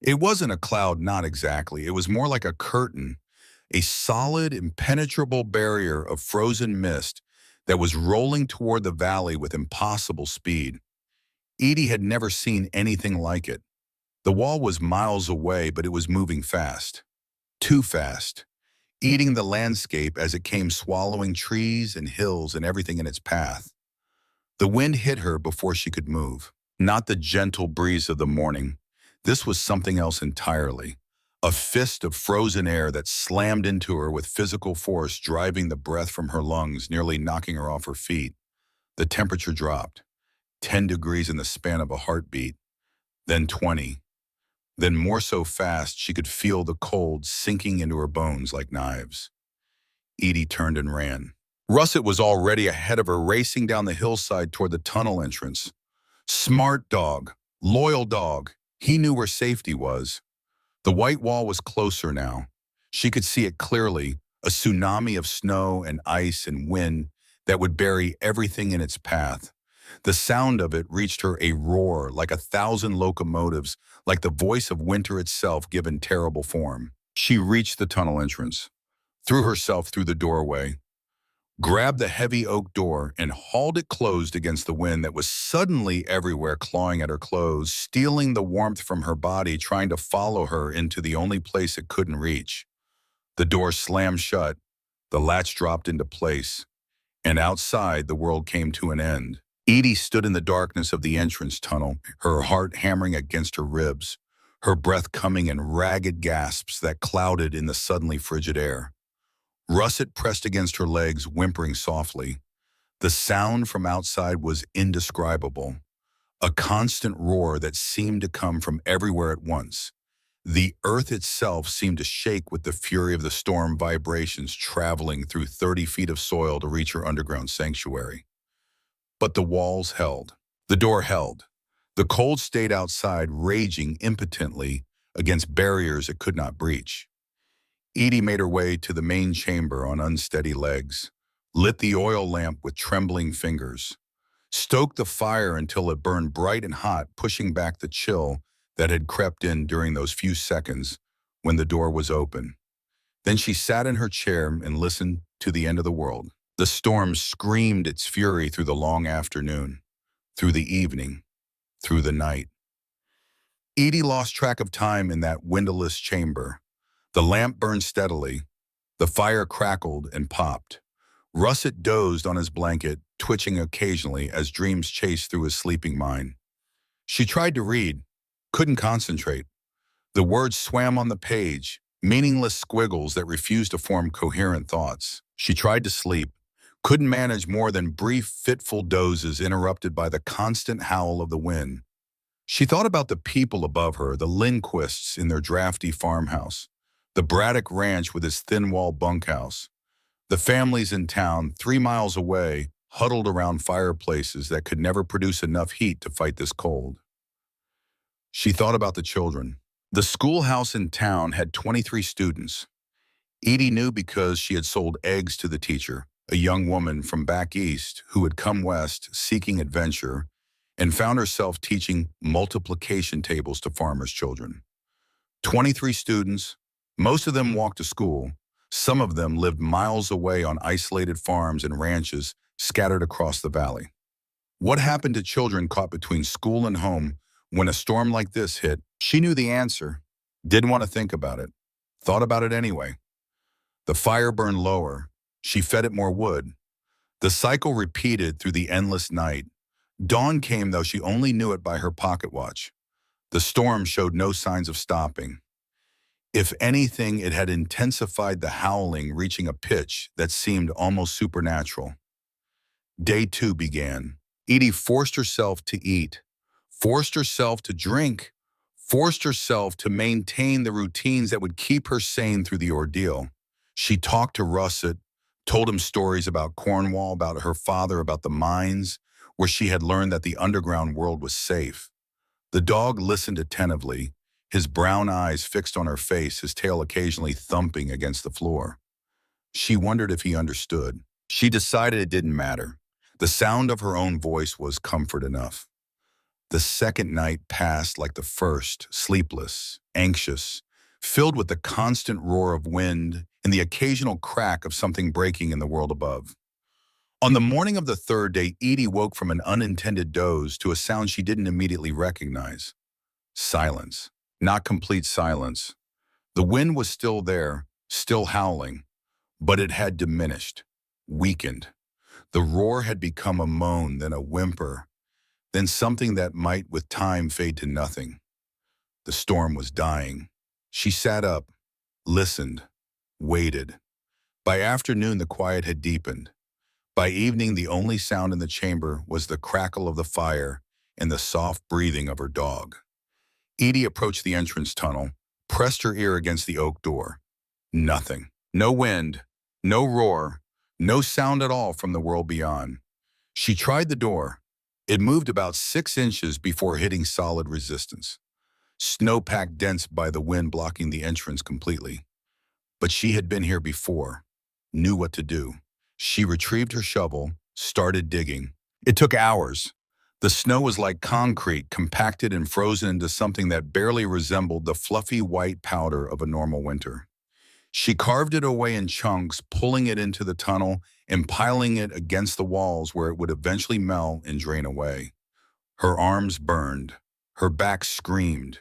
It wasn't a cloud, not exactly. It was more like a curtain, a solid, impenetrable barrier of frozen mist that was rolling toward the valley with impossible speed. Edie had never seen anything like it. The wall was miles away, but it was moving fast. Too fast. Eating the landscape as it came, swallowing trees and hills and everything in its path. The wind hit her before she could move. Not the gentle breeze of the morning. This was something else entirely. A fist of frozen air that slammed into her with physical force, driving the breath from her lungs, nearly knocking her off her feet. The temperature dropped. 10 degrees in the span of a heartbeat. Then 20. Then more so fast she could feel the cold sinking into her bones like knives. Edie turned and ran. Russet was already ahead of her, racing down the hillside toward the tunnel entrance. Smart dog. Loyal dog. He knew where safety was. The white wall was closer now. She could see it clearly, a tsunami of snow and ice and wind that would bury everything in its path. The sound of it reached her, a roar like 1,000 locomotives, like the voice of winter itself given terrible form. She reached the tunnel entrance, threw herself through the doorway, grabbed the heavy oak door and hauled it closed against the wind that was suddenly everywhere, clawing at her clothes, stealing the warmth from her body, trying to follow her into the only place it couldn't reach. The door slammed shut, the latch dropped into place, and outside the world came to an end. Edie stood in the darkness of the entrance tunnel, her heart hammering against her ribs, her breath coming in ragged gasps that clouded in the suddenly frigid air. Russet pressed against her legs, whimpering softly. The sound from outside was indescribable, a constant roar that seemed to come from everywhere at once. The earth itself seemed to shake with the fury of the storm vibrations traveling through 30 feet of soil to reach her underground sanctuary. But the walls held. The door held. The cold stayed outside, raging impotently against barriers it could not breach. Edie made her way to the main chamber on unsteady legs, lit the oil lamp with trembling fingers, stoked the fire until it burned bright and hot, pushing back the chill that had crept in during those few seconds when the door was open. Then she sat in her chair and listened to the end of the world. The storm screamed its fury through the long afternoon, through the evening, through the night. Edie lost track of time in that windowless chamber. The lamp burned steadily. The fire crackled and popped. Russet dozed on his blanket, twitching occasionally as dreams chased through his sleeping mind. She tried to read, couldn't concentrate. The words swam on the page, meaningless squiggles that refused to form coherent thoughts. She tried to sleep, couldn't manage more than brief, fitful dozes interrupted by the constant howl of the wind. She thought about the people above her, the Lindquists in their drafty farmhouse, the Braddock Ranch with its thin-walled bunkhouse, the families in town 3 miles away, huddled around fireplaces that could never produce enough heat to fight this cold. She thought about the children. The schoolhouse in town had 23 students. Edie knew because she had sold eggs to the teacher, a young woman from back east who had come west seeking adventure and found herself teaching multiplication tables to farmers' children. 23 students, most of them walked to school. Some of them lived miles away on isolated farms and ranches scattered across the valley. What happened to children caught between school and home when a storm like this hit? She knew the answer, didn't want to think about it, thought about it anyway. The fire burned lower. She fed it more wood. The cycle repeated through the endless night. Dawn came, though she only knew it by her pocket watch. The storm showed no signs of stopping. If anything, it had intensified, the howling reaching a pitch that seemed almost supernatural. Day 2 began. Edie forced herself to eat, forced herself to drink, forced herself to maintain the routines that would keep her sane through the ordeal. She talked to Russet, told him stories about Cornwall, about her father, about the mines, where she had learned that the underground world was safe. The dog listened attentively, his brown eyes fixed on her face, his tail occasionally thumping against the floor. She wondered if he understood. She decided it didn't matter. The sound of her own voice was comfort enough. The second night passed like the first, sleepless, anxious, filled with the constant roar of wind and the occasional crack of something breaking in the world above. On the morning of the third day, Edie woke from an unintended doze to a sound she didn't immediately recognize. Silence. Not complete silence. The wind was still there, still howling, but it had diminished, weakened. The roar had become a moan, then a whimper, then something that might with time fade to nothing. The storm was dying. She sat up, listened, waited. By afternoon, the quiet had deepened. By evening, the only sound in the chamber was the crackle of the fire and the soft breathing of her dog. Edie approached the entrance tunnel, pressed her ear against the oak door. Nothing. No wind, no roar, no sound at all from the world beyond. She tried the door. It moved about 6 inches before hitting solid resistance. Snow packed dense by the wind, blocking the entrance completely. But she had been here before, knew what to do. She retrieved her shovel, started digging. It took hours. The snow was like concrete, compacted and frozen into something that barely resembled the fluffy white powder of a normal winter. She carved it away in chunks, pulling it into the tunnel and piling it against the walls where it would eventually melt and drain away. Her arms burned. Her back screamed.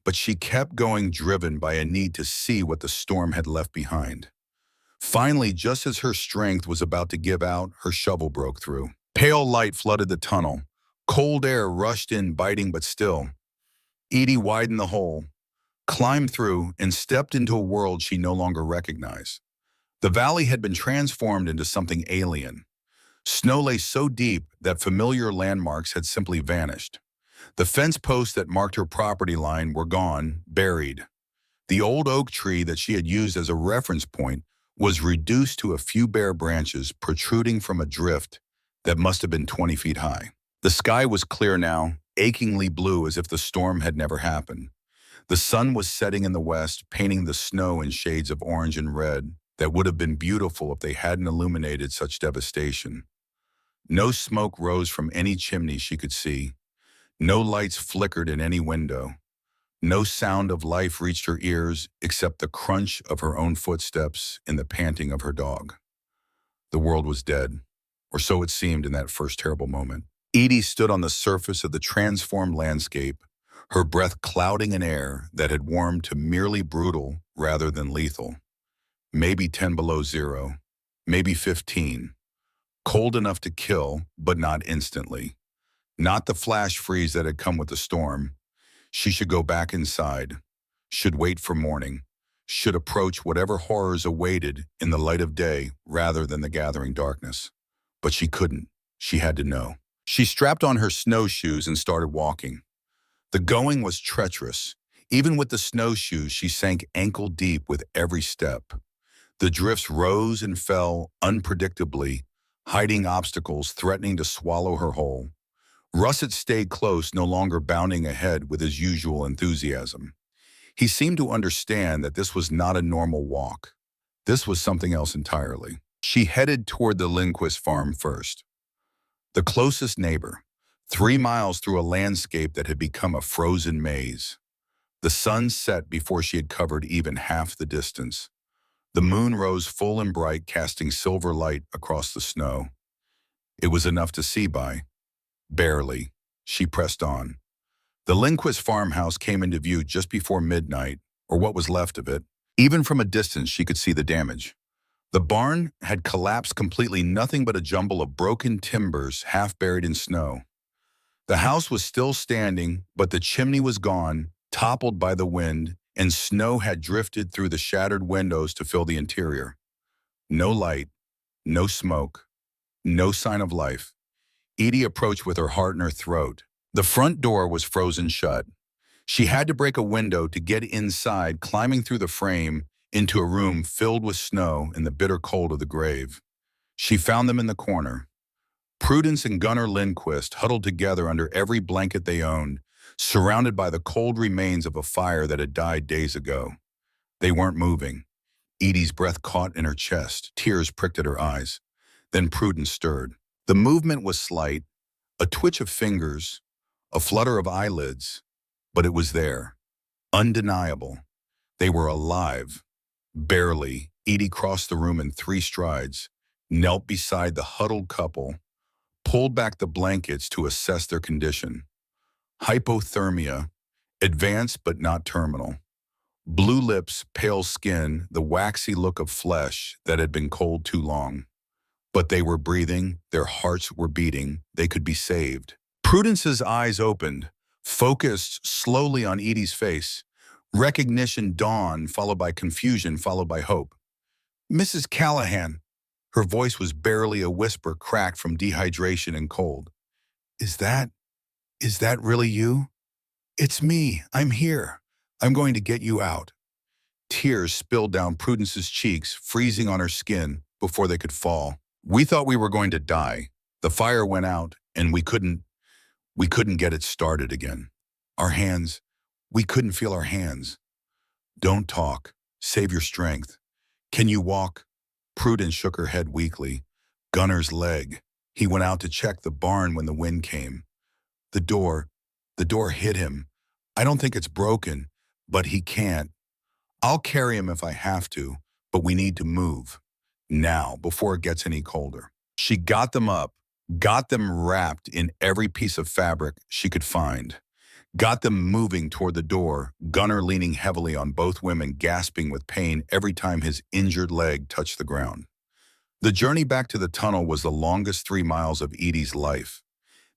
But she kept going, driven by a need to see what the storm had left behind. Finally, just as her strength was about to give out, her shovel broke through. Pale light flooded the tunnel. Cold air rushed in, biting but still. Edie widened the hole, climbed through, and stepped into a world she no longer recognized. The valley had been transformed into something alien. Snow lay so deep that familiar landmarks had simply vanished. The fence posts that marked her property line were gone, buried. The old oak tree that she had used as a reference point was reduced to a few bare branches protruding from a drift that must have been 20 feet high. The sky was clear now, achingly blue as if the storm had never happened. The sun was setting in the west, painting the snow in shades of orange and red that would have been beautiful if they hadn't illuminated such devastation. No smoke rose from any chimney she could see. No lights flickered in any window. No sound of life reached her ears except the crunch of her own footsteps and the panting of her dog. The world was dead, or so it seemed in that first terrible moment. Edie stood on the surface of the transformed landscape, her breath clouding an air that had warmed to merely brutal rather than lethal. Maybe 10 below zero, maybe 15. Cold enough to kill, but not instantly. Not the flash freeze that had come with the storm. She should go back inside, should wait for morning, should approach whatever horrors awaited in the light of day rather than the gathering darkness. But she couldn't. She had to know. She strapped on her snowshoes and started walking. The going was treacherous. Even with the snowshoes, she sank ankle deep with every step. The drifts rose and fell unpredictably, hiding obstacles threatening to swallow her whole. Russet stayed close, no longer bounding ahead with his usual enthusiasm. He seemed to understand that this was not a normal walk. This was something else entirely. She headed toward the Lindquist farm first. The closest neighbor, 3 miles through a landscape that had become a frozen maze. The sun set before she had covered even half the distance. The moon rose full and bright, casting silver light across the snow. It was enough to see by. Barely. She pressed on. The Lindquist farmhouse came into view just before midnight, or what was left of it. Even from a distance, she could see the damage. The barn had collapsed completely, nothing but a jumble of broken timbers half buried in snow. The house was still standing, but the chimney was gone, toppled by the wind, and snow had drifted through the shattered windows to fill the interior. No light, no smoke, no sign of life. Edie approached with her heart in her throat. The front door was frozen shut. She had to break a window to get inside, climbing through the frame into a room filled with snow and the bitter cold of the grave. She found them in the corner. Prudence and Gunnar Lindquist huddled together under every blanket they owned, surrounded by the cold remains of a fire that had died days ago. They weren't moving. Edie's breath caught in her chest. Tears pricked at her eyes. Then Prudence stirred. The movement was slight, a twitch of fingers, a flutter of eyelids, but it was there, undeniable. They were alive. Barely, Edie crossed the room in 3 strides, knelt beside the huddled couple, pulled back the blankets to assess their condition. Hypothermia, advanced but not terminal. Blue lips, pale skin, the waxy look of flesh that had been cold too long. But they were breathing, their hearts were beating, they could be saved. Prudence's eyes opened, focused slowly on Edie's face. Recognition dawned, followed by confusion, followed by hope. "Mrs. Callahan." Her voice was barely a whisper, cracked from dehydration and cold. Is that really you?" "It's me. I'm here. I'm going to get you out." Tears spilled down Prudence's cheeks, freezing on her skin before they could fall. "We thought we were going to die. The fire went out, and we couldn't get it started again. Our hands, we couldn't feel our hands." "Don't talk. Save your strength. Can you walk?" Prudence shook her head weakly. "Gunnar's leg. He went out to check the barn when the wind came. The door hit him. I don't think it's broken, but he can't. I'll carry him if I have to, but we need to move. Now, before it gets any colder." She got them up, got them wrapped in every piece of fabric she could find, got them moving toward the door, Gunnar leaning heavily on both women, gasping with pain every time his injured leg touched the ground. The journey back to the tunnel was the longest 3 miles of Edie's life.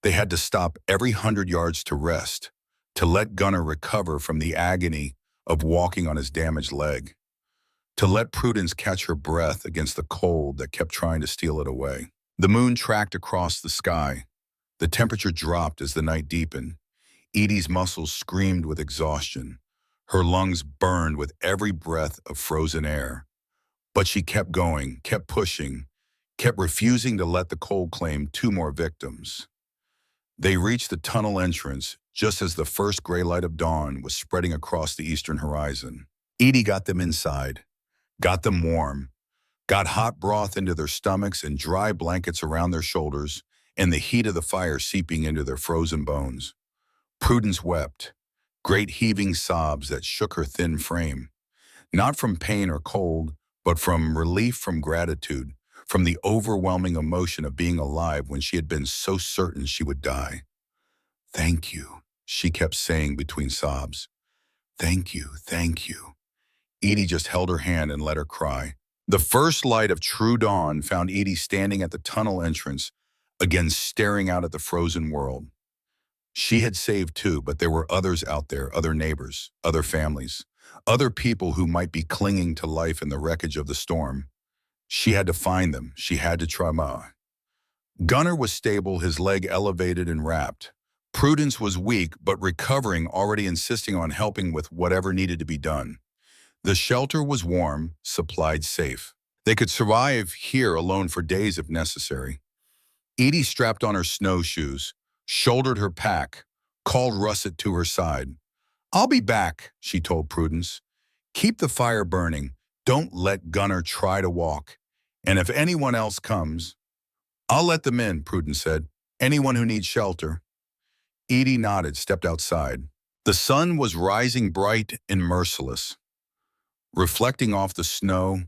They had to stop every 100 yards to rest, to let Gunnar recover from the agony of walking on his damaged leg. to let Prudence catch her breath against the cold that kept trying to steal it away. The moon tracked across the sky. The temperature dropped as the night deepened. Edie's muscles screamed with exhaustion. Her lungs burned with every breath of frozen air. But she kept going, kept pushing, kept refusing to let the cold claim two more victims. They reached the tunnel entrance just as the first gray light of dawn was spreading across the eastern horizon. Edie got them inside, got them warm, got hot broth into their stomachs and dry blankets around their shoulders, and the heat of the fire seeping into their frozen bones. Prudence wept, great heaving sobs that shook her thin frame, not from pain or cold, but from relief, from gratitude, from the overwhelming emotion of being alive when she had been so certain she would die. "Thank you," she kept saying between sobs. "Thank you, thank you." Edie just held her hand and let her cry. The first light of true dawn found Edie standing at the tunnel entrance, again staring out at the frozen world. She had saved too, but there were others out there, other neighbors, other families, other people who might be clinging to life in the wreckage of the storm. She had to find them. She had to try more. Gunnar was stable, his leg elevated and wrapped. Prudence was weak, but recovering, already insisting on helping with whatever needed to be done. The shelter was warm, supplied, safe. They could survive here alone for days if necessary. Edie strapped on her snowshoes, shouldered her pack, called Russet to her side. "I'll be back," she told Prudence. "Keep the fire burning. Don't let Gunnar try to walk. And if anyone else comes—" "I'll let them in," Prudence said. "Anyone who needs shelter." Edie nodded, stepped outside. The sun was rising bright and merciless, reflecting off the snow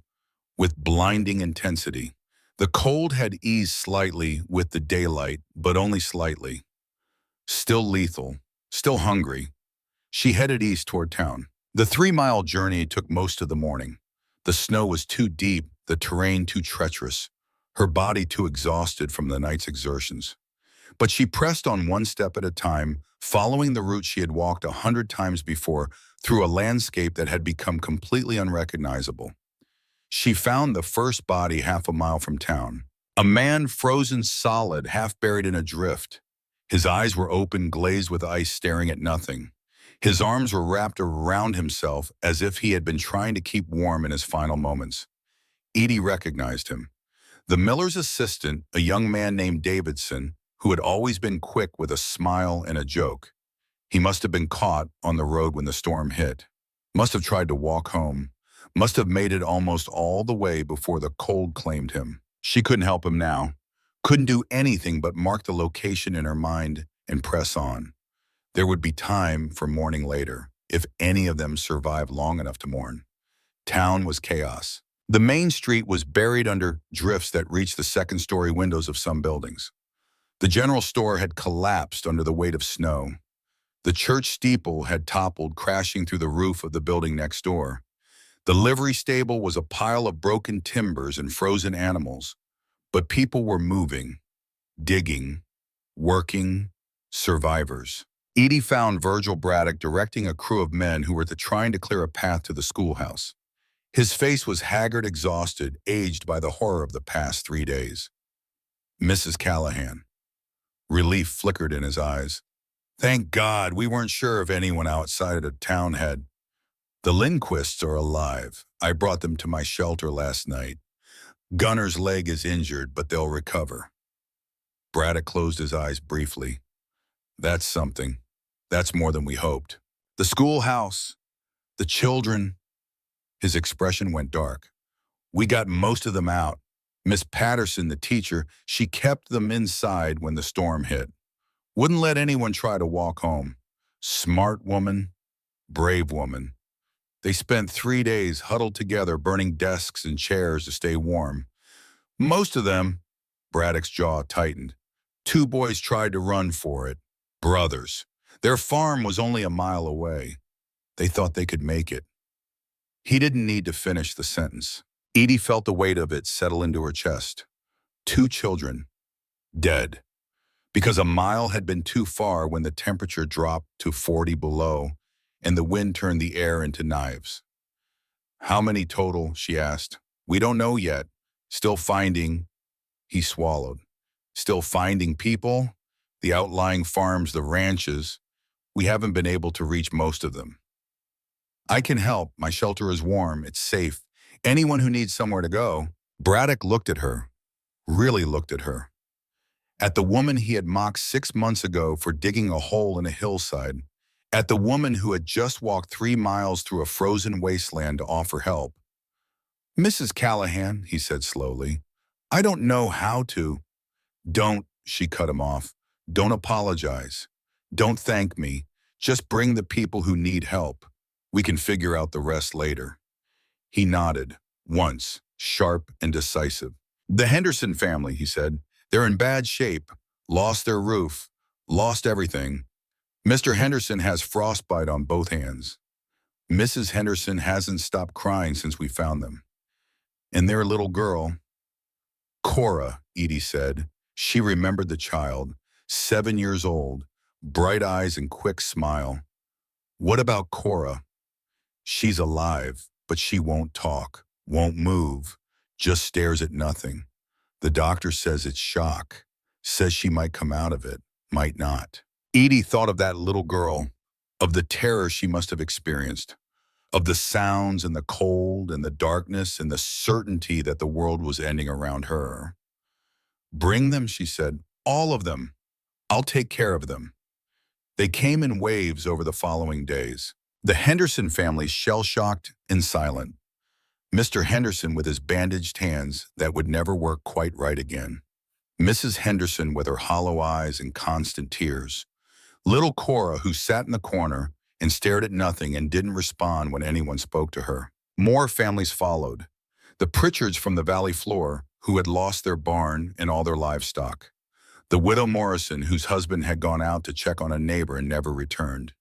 with blinding intensity. The cold had eased slightly with the daylight, but only slightly. Still lethal, still hungry, she headed east toward town. The 3-mile journey took most of the morning. The snow was too deep, the terrain too treacherous, her body too exhausted from the night's exertions. But she pressed on one step at a time, following the route she had walked 100 times before, through a landscape that had become completely unrecognizable. She found the first body half a mile from town. A man frozen solid, half buried in a drift. His eyes were open, glazed with ice, staring at nothing. His arms were wrapped around himself as if he had been trying to keep warm in his final moments. Edie recognized him. The miller's assistant, a young man named Davidson, who had always been quick with a smile and a joke. He must have been caught on the road when the storm hit. Must have tried to walk home. Must have made it almost all the way before the cold claimed him. She couldn't help him now. Couldn't do anything but mark the location in her mind and press on. There would be time for mourning later, if any of them survived long enough to mourn. Town was chaos. The main street was buried under drifts that reached the second-story windows of some buildings. The general store had collapsed under the weight of snow. The church steeple had toppled, crashing through the roof of the building next door. The livery stable was a pile of broken timbers and frozen animals. But people were moving, digging, working, survivors. Edie found Virgil Braddock directing a crew of men who were trying to clear a path to the schoolhouse. His face was haggard, exhausted, aged by the horror of the past 3 days. "Mrs. Callahan." Relief flickered in his eyes. "Thank God, we weren't sure if anyone outside of town had—" "The Lindquists are alive. I brought them to my shelter last night. Gunnar's leg is injured, but they'll recover." Braddock closed his eyes briefly. "That's something. That's more than we hoped. The schoolhouse, the children." His expression went dark. "We got most of them out. Miss Patterson, the teacher, she kept them inside when the storm hit. Wouldn't let anyone try to walk home. Smart woman, brave woman. They spent 3 days huddled together, burning desks and chairs to stay warm. Most of them," Braddock's jaw tightened, "2 boys tried to run for it. Brothers. Their farm was only a mile away. They thought they could make it." He didn't need to finish the sentence. Edie felt the weight of it settle into her chest. 2 children, dead. Because a mile had been too far when the temperature dropped to 40 below and the wind turned the air into knives. How many total? She asked. We don't know yet. Still finding, he swallowed. Still finding people, the outlying farms, the ranches. We haven't been able to reach most of them. I can help. My shelter is warm. It's safe. Anyone who needs somewhere to go. Braddock looked at her, really looked at her. At the woman he had mocked 6 months ago for digging a hole in a hillside. At the woman who had just walked 3 miles through a frozen wasteland to offer help. Mrs. Callahan, he said slowly, I don't know how to. Don't, she cut him off. Don't apologize. Don't thank me. Just bring the people who need help. We can figure out the rest later. He nodded, once, sharp and decisive. The Henderson family, he said. They're in bad shape. Lost their roof. Lost everything. Mr. Henderson has frostbite on both hands. Mrs. Henderson hasn't stopped crying since we found them. And their little girl, Cora, Edie said. She remembered the child, 7 years old, bright eyes and quick smile. What about Cora? She's alive, but she won't talk, won't move, just stares at nothing. The doctor says it's shock, says she might come out of it, might not. Edie thought of that little girl, of the terror she must have experienced, of the sounds and the cold and the darkness and the certainty that the world was ending around her. Bring them, she said, all of them. I'll take care of them. They came in waves over the following days. The Henderson family shell-shocked and silent. Mr. Henderson with his bandaged hands that would never work quite right again. Mrs. Henderson with her hollow eyes and constant tears. Little Cora who sat in the corner and stared at nothing and didn't respond when anyone spoke to her. More families followed. The Pritchards from the valley floor who had lost their barn and all their livestock. The widow Morrison whose husband had gone out to check on a neighbor and never returned.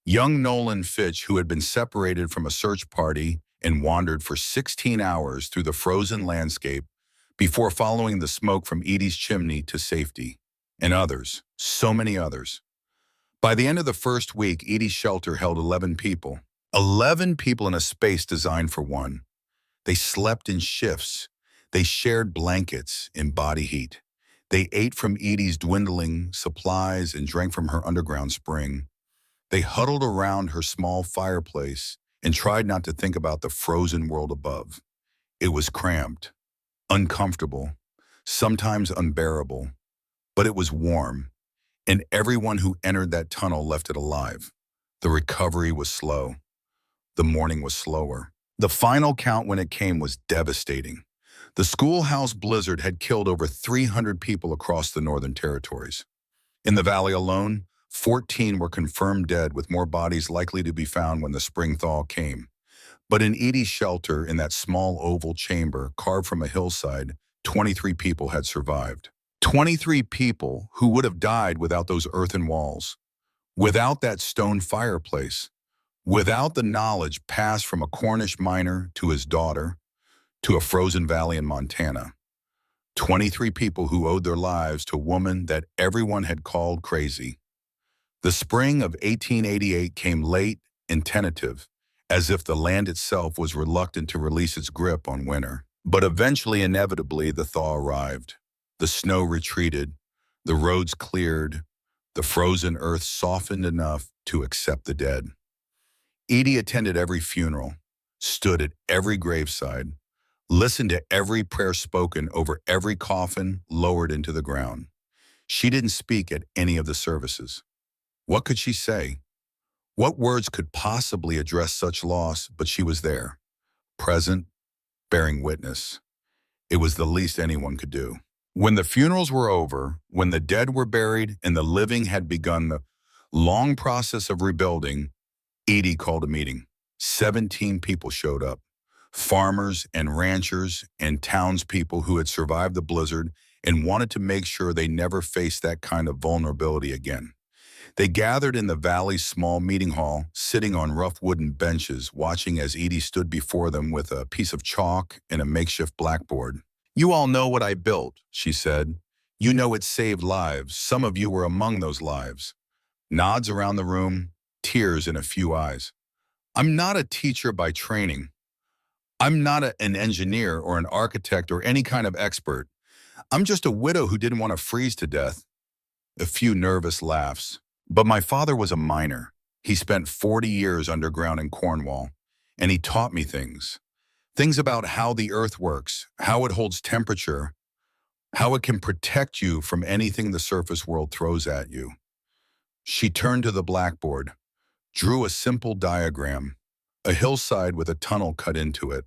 Young Nolan Fitch who had been separated from a search party and wandered for 16 hours through the frozen landscape before following the smoke from Edie's chimney to safety. And others, so many others. By the end of the first week, Edie's shelter held 11 people. 11 people in a space designed for one. They slept in shifts. They shared blankets in body heat. They ate from Edie's dwindling supplies and drank from her underground spring. They huddled around her small fireplace and tried not to think about the frozen world above. It was cramped, uncomfortable, sometimes unbearable, but it was warm, and everyone who entered that tunnel left it alive. The recovery was slow. The morning was slower. The final count when it came was devastating. The schoolhouse blizzard had killed over 300 people across the Northern Territories. In the valley alone, 14 were confirmed dead, with more bodies likely to be found when the spring thaw came. But in Edie's shelter, in that small oval chamber carved from a hillside, 23 people had survived. 23 people who would have died without those earthen walls, without that stone fireplace, without the knowledge passed from a Cornish miner to his daughter, to a frozen valley in Montana. 23 people who owed their lives to a woman that everyone had called crazy. The spring of 1888 came late and tentative, as if the land itself was reluctant to release its grip on winter. But eventually, inevitably, the thaw arrived. The snow retreated, the roads cleared, the frozen earth softened enough to accept the dead. Edie attended every funeral, stood at every graveside, listened to every prayer spoken over every coffin lowered into the ground. She didn't speak at any of the services. What could she say? What words could possibly address such loss? But she was there, present, bearing witness. It was the least anyone could do. When the funerals were over, when the dead were buried and the living had begun the long process of rebuilding, Edie called a meeting. 17 people showed up. Farmers and ranchers and townspeople who had survived the blizzard and wanted to make sure they never faced that kind of vulnerability again. They gathered in the valley's small meeting hall, sitting on rough wooden benches, watching as Edie stood before them with a piece of chalk and a makeshift blackboard. You all know what I built, she said. You know it saved lives. Some of you were among those lives. Nods around the room, tears in a few eyes. I'm not a teacher by training. I'm not an engineer or an architect or any kind of expert. I'm just a widow who didn't want to freeze to death. A few nervous laughs. But my father was a miner. He spent 40 years underground in Cornwall, and he taught me things. Things about how the earth works, how it holds temperature, how it can protect you from anything the surface world throws at you. She turned to the blackboard, drew a simple diagram, a hillside with a tunnel cut into it.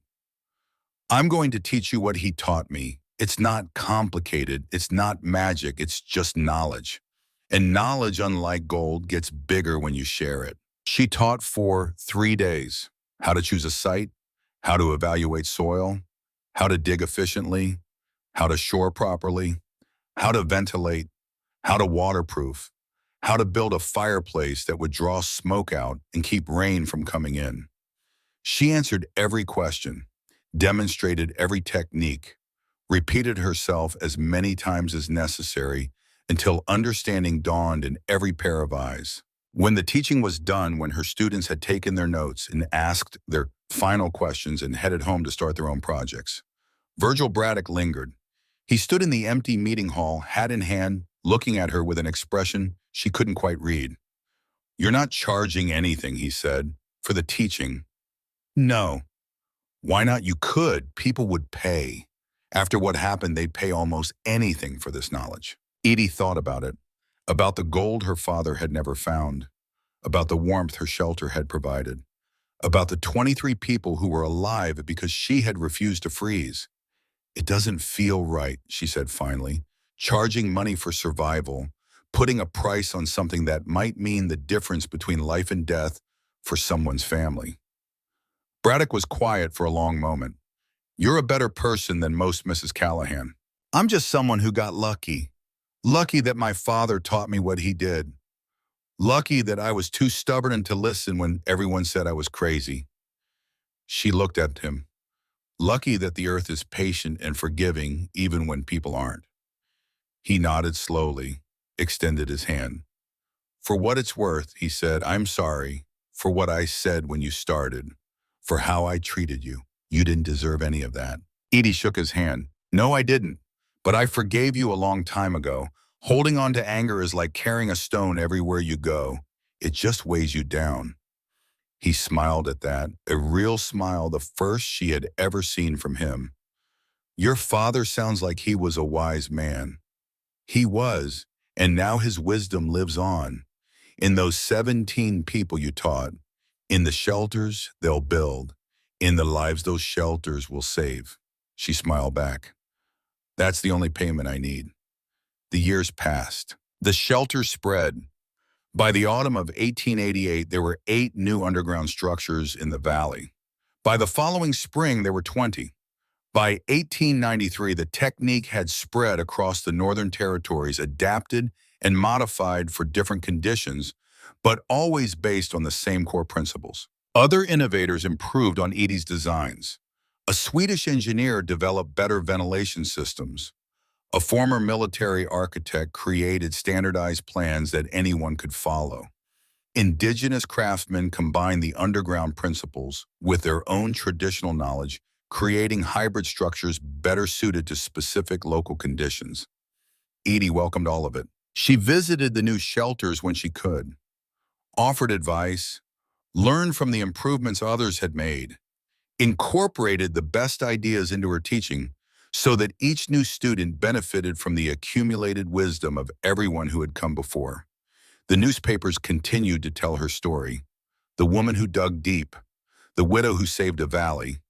I'm going to teach you what he taught me. It's not complicated. It's not magic. It's just knowledge. And knowledge, unlike gold, gets bigger when you share it. She taught for 3 days how to choose a site, how to evaluate soil, how to dig efficiently, how to shore properly, how to ventilate, how to waterproof, how to build a fireplace that would draw smoke out and keep rain from coming in. She answered every question, demonstrated every technique, repeated herself as many times as necessary until understanding dawned in every pair of eyes. When the teaching was done, when her students had taken their notes and asked their final questions and headed home to start their own projects, Virgil Braddock lingered. He stood in the empty meeting hall, hat in hand, looking at her with an expression she couldn't quite read. "You're not charging anything," he said, "for the teaching." "No." "Why not? You could. People would pay. After what happened, they'd pay almost anything for this knowledge." Edie thought about it, about the gold her father had never found, about the warmth her shelter had provided, about the 23 people who were alive because she had refused to freeze. "It doesn't feel right," she said finally, "charging money for survival, putting a price on something that might mean the difference between life and death for someone's family." Braddock was quiet for a long moment. "You're a better person than most, Mrs. Callahan. I'm just someone who got lucky. Lucky that my father taught me what he did. Lucky that I was too stubborn to listen when everyone said I was crazy." She looked at him. "Lucky that the earth is patient and forgiving even when people aren't." He nodded slowly, extended his hand. "For what it's worth," he said, "I'm sorry for what I said when you started, for how I treated you. You didn't deserve any of that." Edie shook his hand. "No, I didn't. But I forgave you a long time ago. Holding on to anger is like carrying a stone everywhere you go. It just weighs you down." He smiled at that, a real smile, the first she had ever seen from him. "Your father sounds like he was a wise man." He was, and now his wisdom lives on. In those 17 people you taught, in the shelters they'll build, in the lives those shelters will save. She smiled back. "That's the only payment I need." The years passed. The shelter spread. By the autumn of 1888, there were 8 new underground structures in the valley. By the following spring, there were 20. By 1893, the technique had spread across the Northern Territories, adapted and modified for different conditions, but always based on the same core principles. Other innovators improved on Edie's designs. A Swedish engineer developed better ventilation systems. A former military architect created standardized plans that anyone could follow. Indigenous craftsmen combined the underground principles with their own traditional knowledge, creating hybrid structures better suited to specific local conditions. Edie welcomed all of it. She visited the new shelters when she could, offered advice, learned from the improvements others had made, incorporated the best ideas into her teaching so that each new student benefited from the accumulated wisdom of everyone who had come before. The newspapers continued to tell her story. The woman who dug deep, the widow who saved a valley,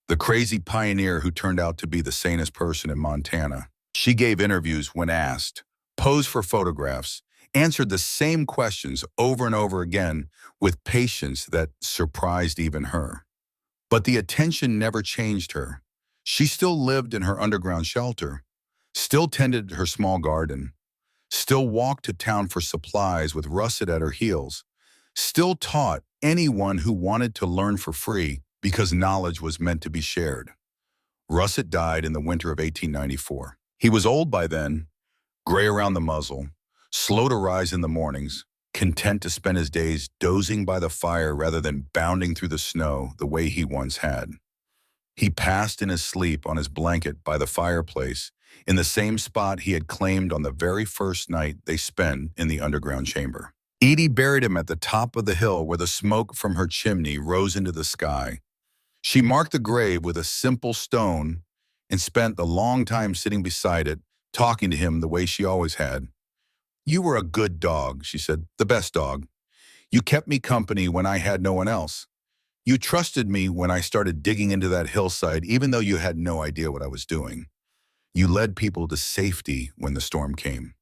the crazy pioneer who turned out to be the sanest person in Montana. She gave interviews when asked, posed for photographs, answered the same questions over and over again with patience that surprised even her. But the attention never changed her. She still lived in her underground shelter, still tended her small garden, still walked to town for supplies with Russet at her heels, still taught anyone who wanted to learn for free because knowledge was meant to be shared. Russet died in the winter of 1894. He was old by then, gray around the muzzle, slow to rise in the mornings, content to spend his days dozing by the fire rather than bounding through the snow the way he once had. He passed in his sleep on his blanket by the fireplace, in the same spot he had claimed on the very first night they spent in the underground chamber. Edie buried him at the top of the hill where the smoke from her chimney rose into the sky. She marked the grave with a simple stone and spent the long time sitting beside it, talking to him the way she always had. "You were a good dog," she said, "the best dog. You kept me company when I had no one else. You trusted me when I started digging into that hillside, even though you had no idea what I was doing. You led people to safety when the storm came."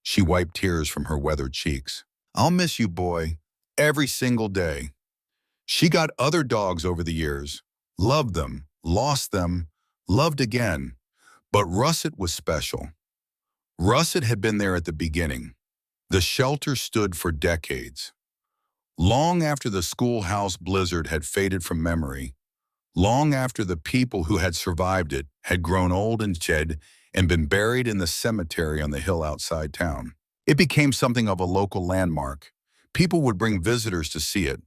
She wiped tears from her weathered cheeks. "I'll miss you, boy, every single day." She got other dogs over the years, loved them, lost them, loved again. But Russet was special. Russet had been there at the beginning. The shelter stood for decades. Long after the schoolhouse blizzard had faded from memory, long after the people who had survived it had grown old and dead and been buried in the cemetery on the hill outside town, it became something of a local landmark. People would bring visitors to see it,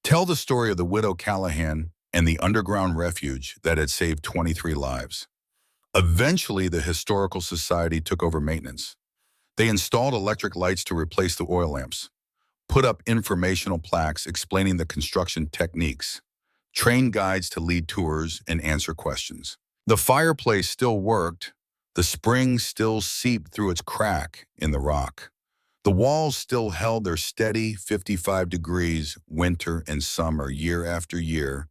tell the story of the widow Callahan and the underground refuge that had saved 23 lives. Eventually, the Historical Society took over maintenance. They installed electric lights to replace the oil lamps, put up informational plaques explaining the construction techniques, trained guides to lead tours and answer questions. The fireplace still worked. The spring still seeped through its crack in the rock. The walls still held their steady 55 degrees winter and summer year after year,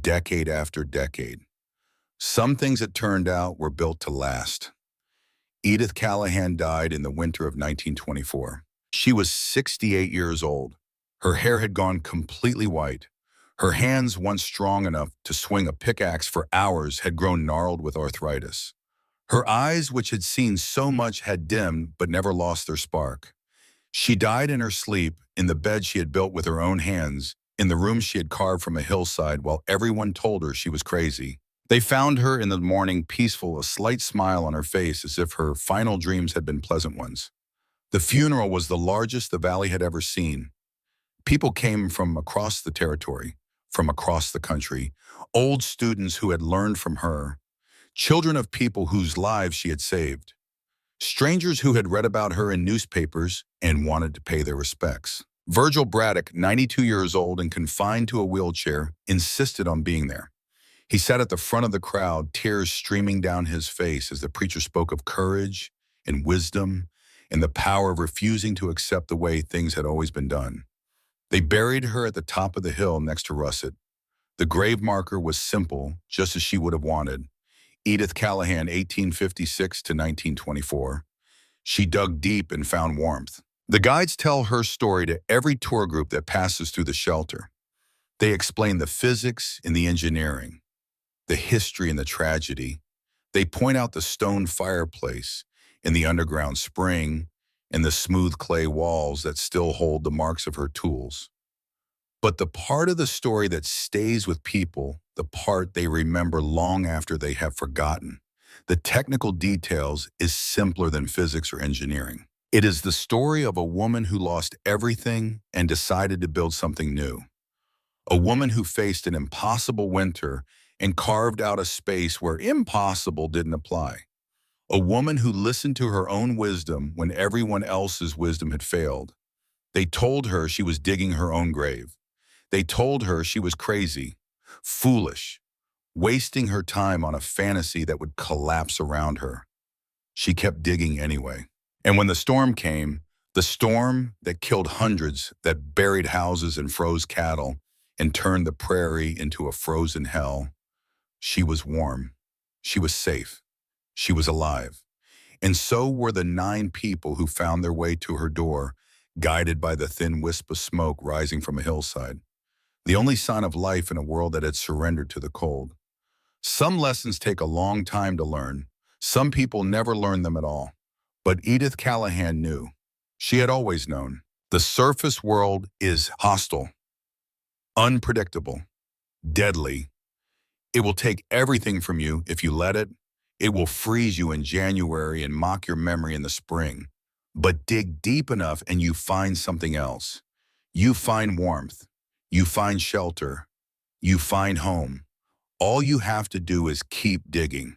decade after decade. Some things, it turned out, were built to last. Edith Callahan died in the winter of 1924. She was 68 years old. Her hair had gone completely white. Her hands, once strong enough to swing a pickaxe for hours, had grown gnarled with arthritis. Her eyes, which had seen so much, had dimmed but never lost their spark. She died in her sleep, in the bed she had built with her own hands, in the room she had carved from a hillside, while everyone told her she was crazy. They found her in the morning peaceful, a slight smile on her face as if her final dreams had been pleasant ones. The funeral was the largest the valley had ever seen. People came from across the territory, from across the country, old students who had learned from her, children of people whose lives she had saved, strangers who had read about her in newspapers and wanted to pay their respects. Virgil Braddock, 92 years old and confined to a wheelchair, insisted on being there. He sat at the front of the crowd, tears streaming down his face as the preacher spoke of courage and wisdom and the power of refusing to accept the way things had always been done. They buried her at the top of the hill next to Russet. The grave marker was simple, just as she would have wanted. Edith Callahan, 1856 to 1924. She dug deep and found warmth. The guides tell her story to every tour group that passes through the shelter. They explain the physics and the engineering, the history and the tragedy. They point out the stone fireplace and the underground spring and the smooth clay walls that still hold the marks of her tools. But the part of the story that stays with people, the part they remember long after they have forgotten, the technical details, is simpler than physics or engineering. It is the story of a woman who lost everything and decided to build something new. A woman who faced an impossible winter and carved out a space where impossible didn't apply. A woman who listened to her own wisdom when everyone else's wisdom had failed. They told her she was digging her own grave. They told her she was crazy, foolish, wasting her time on a fantasy that would collapse around her. She kept digging anyway. And when the storm came, the storm that killed hundreds, that buried houses and froze cattle, and turned the prairie into a frozen hell, she was warm. She was safe. She was alive. And so were the 9 people who found their way to her door, guided by the thin wisp of smoke rising from a hillside. The only sign of life in a world that had surrendered to the cold. Some lessons take a long time to learn. Some people never learn them at all. But Edith Callahan knew. She had always known. The surface world is hostile, unpredictable, deadly. It will take everything from you if you let it. It will freeze you in January and mock your memory in the spring. But dig deep enough and you find something else. You find warmth. You find shelter. You find home. All you have to do is keep digging.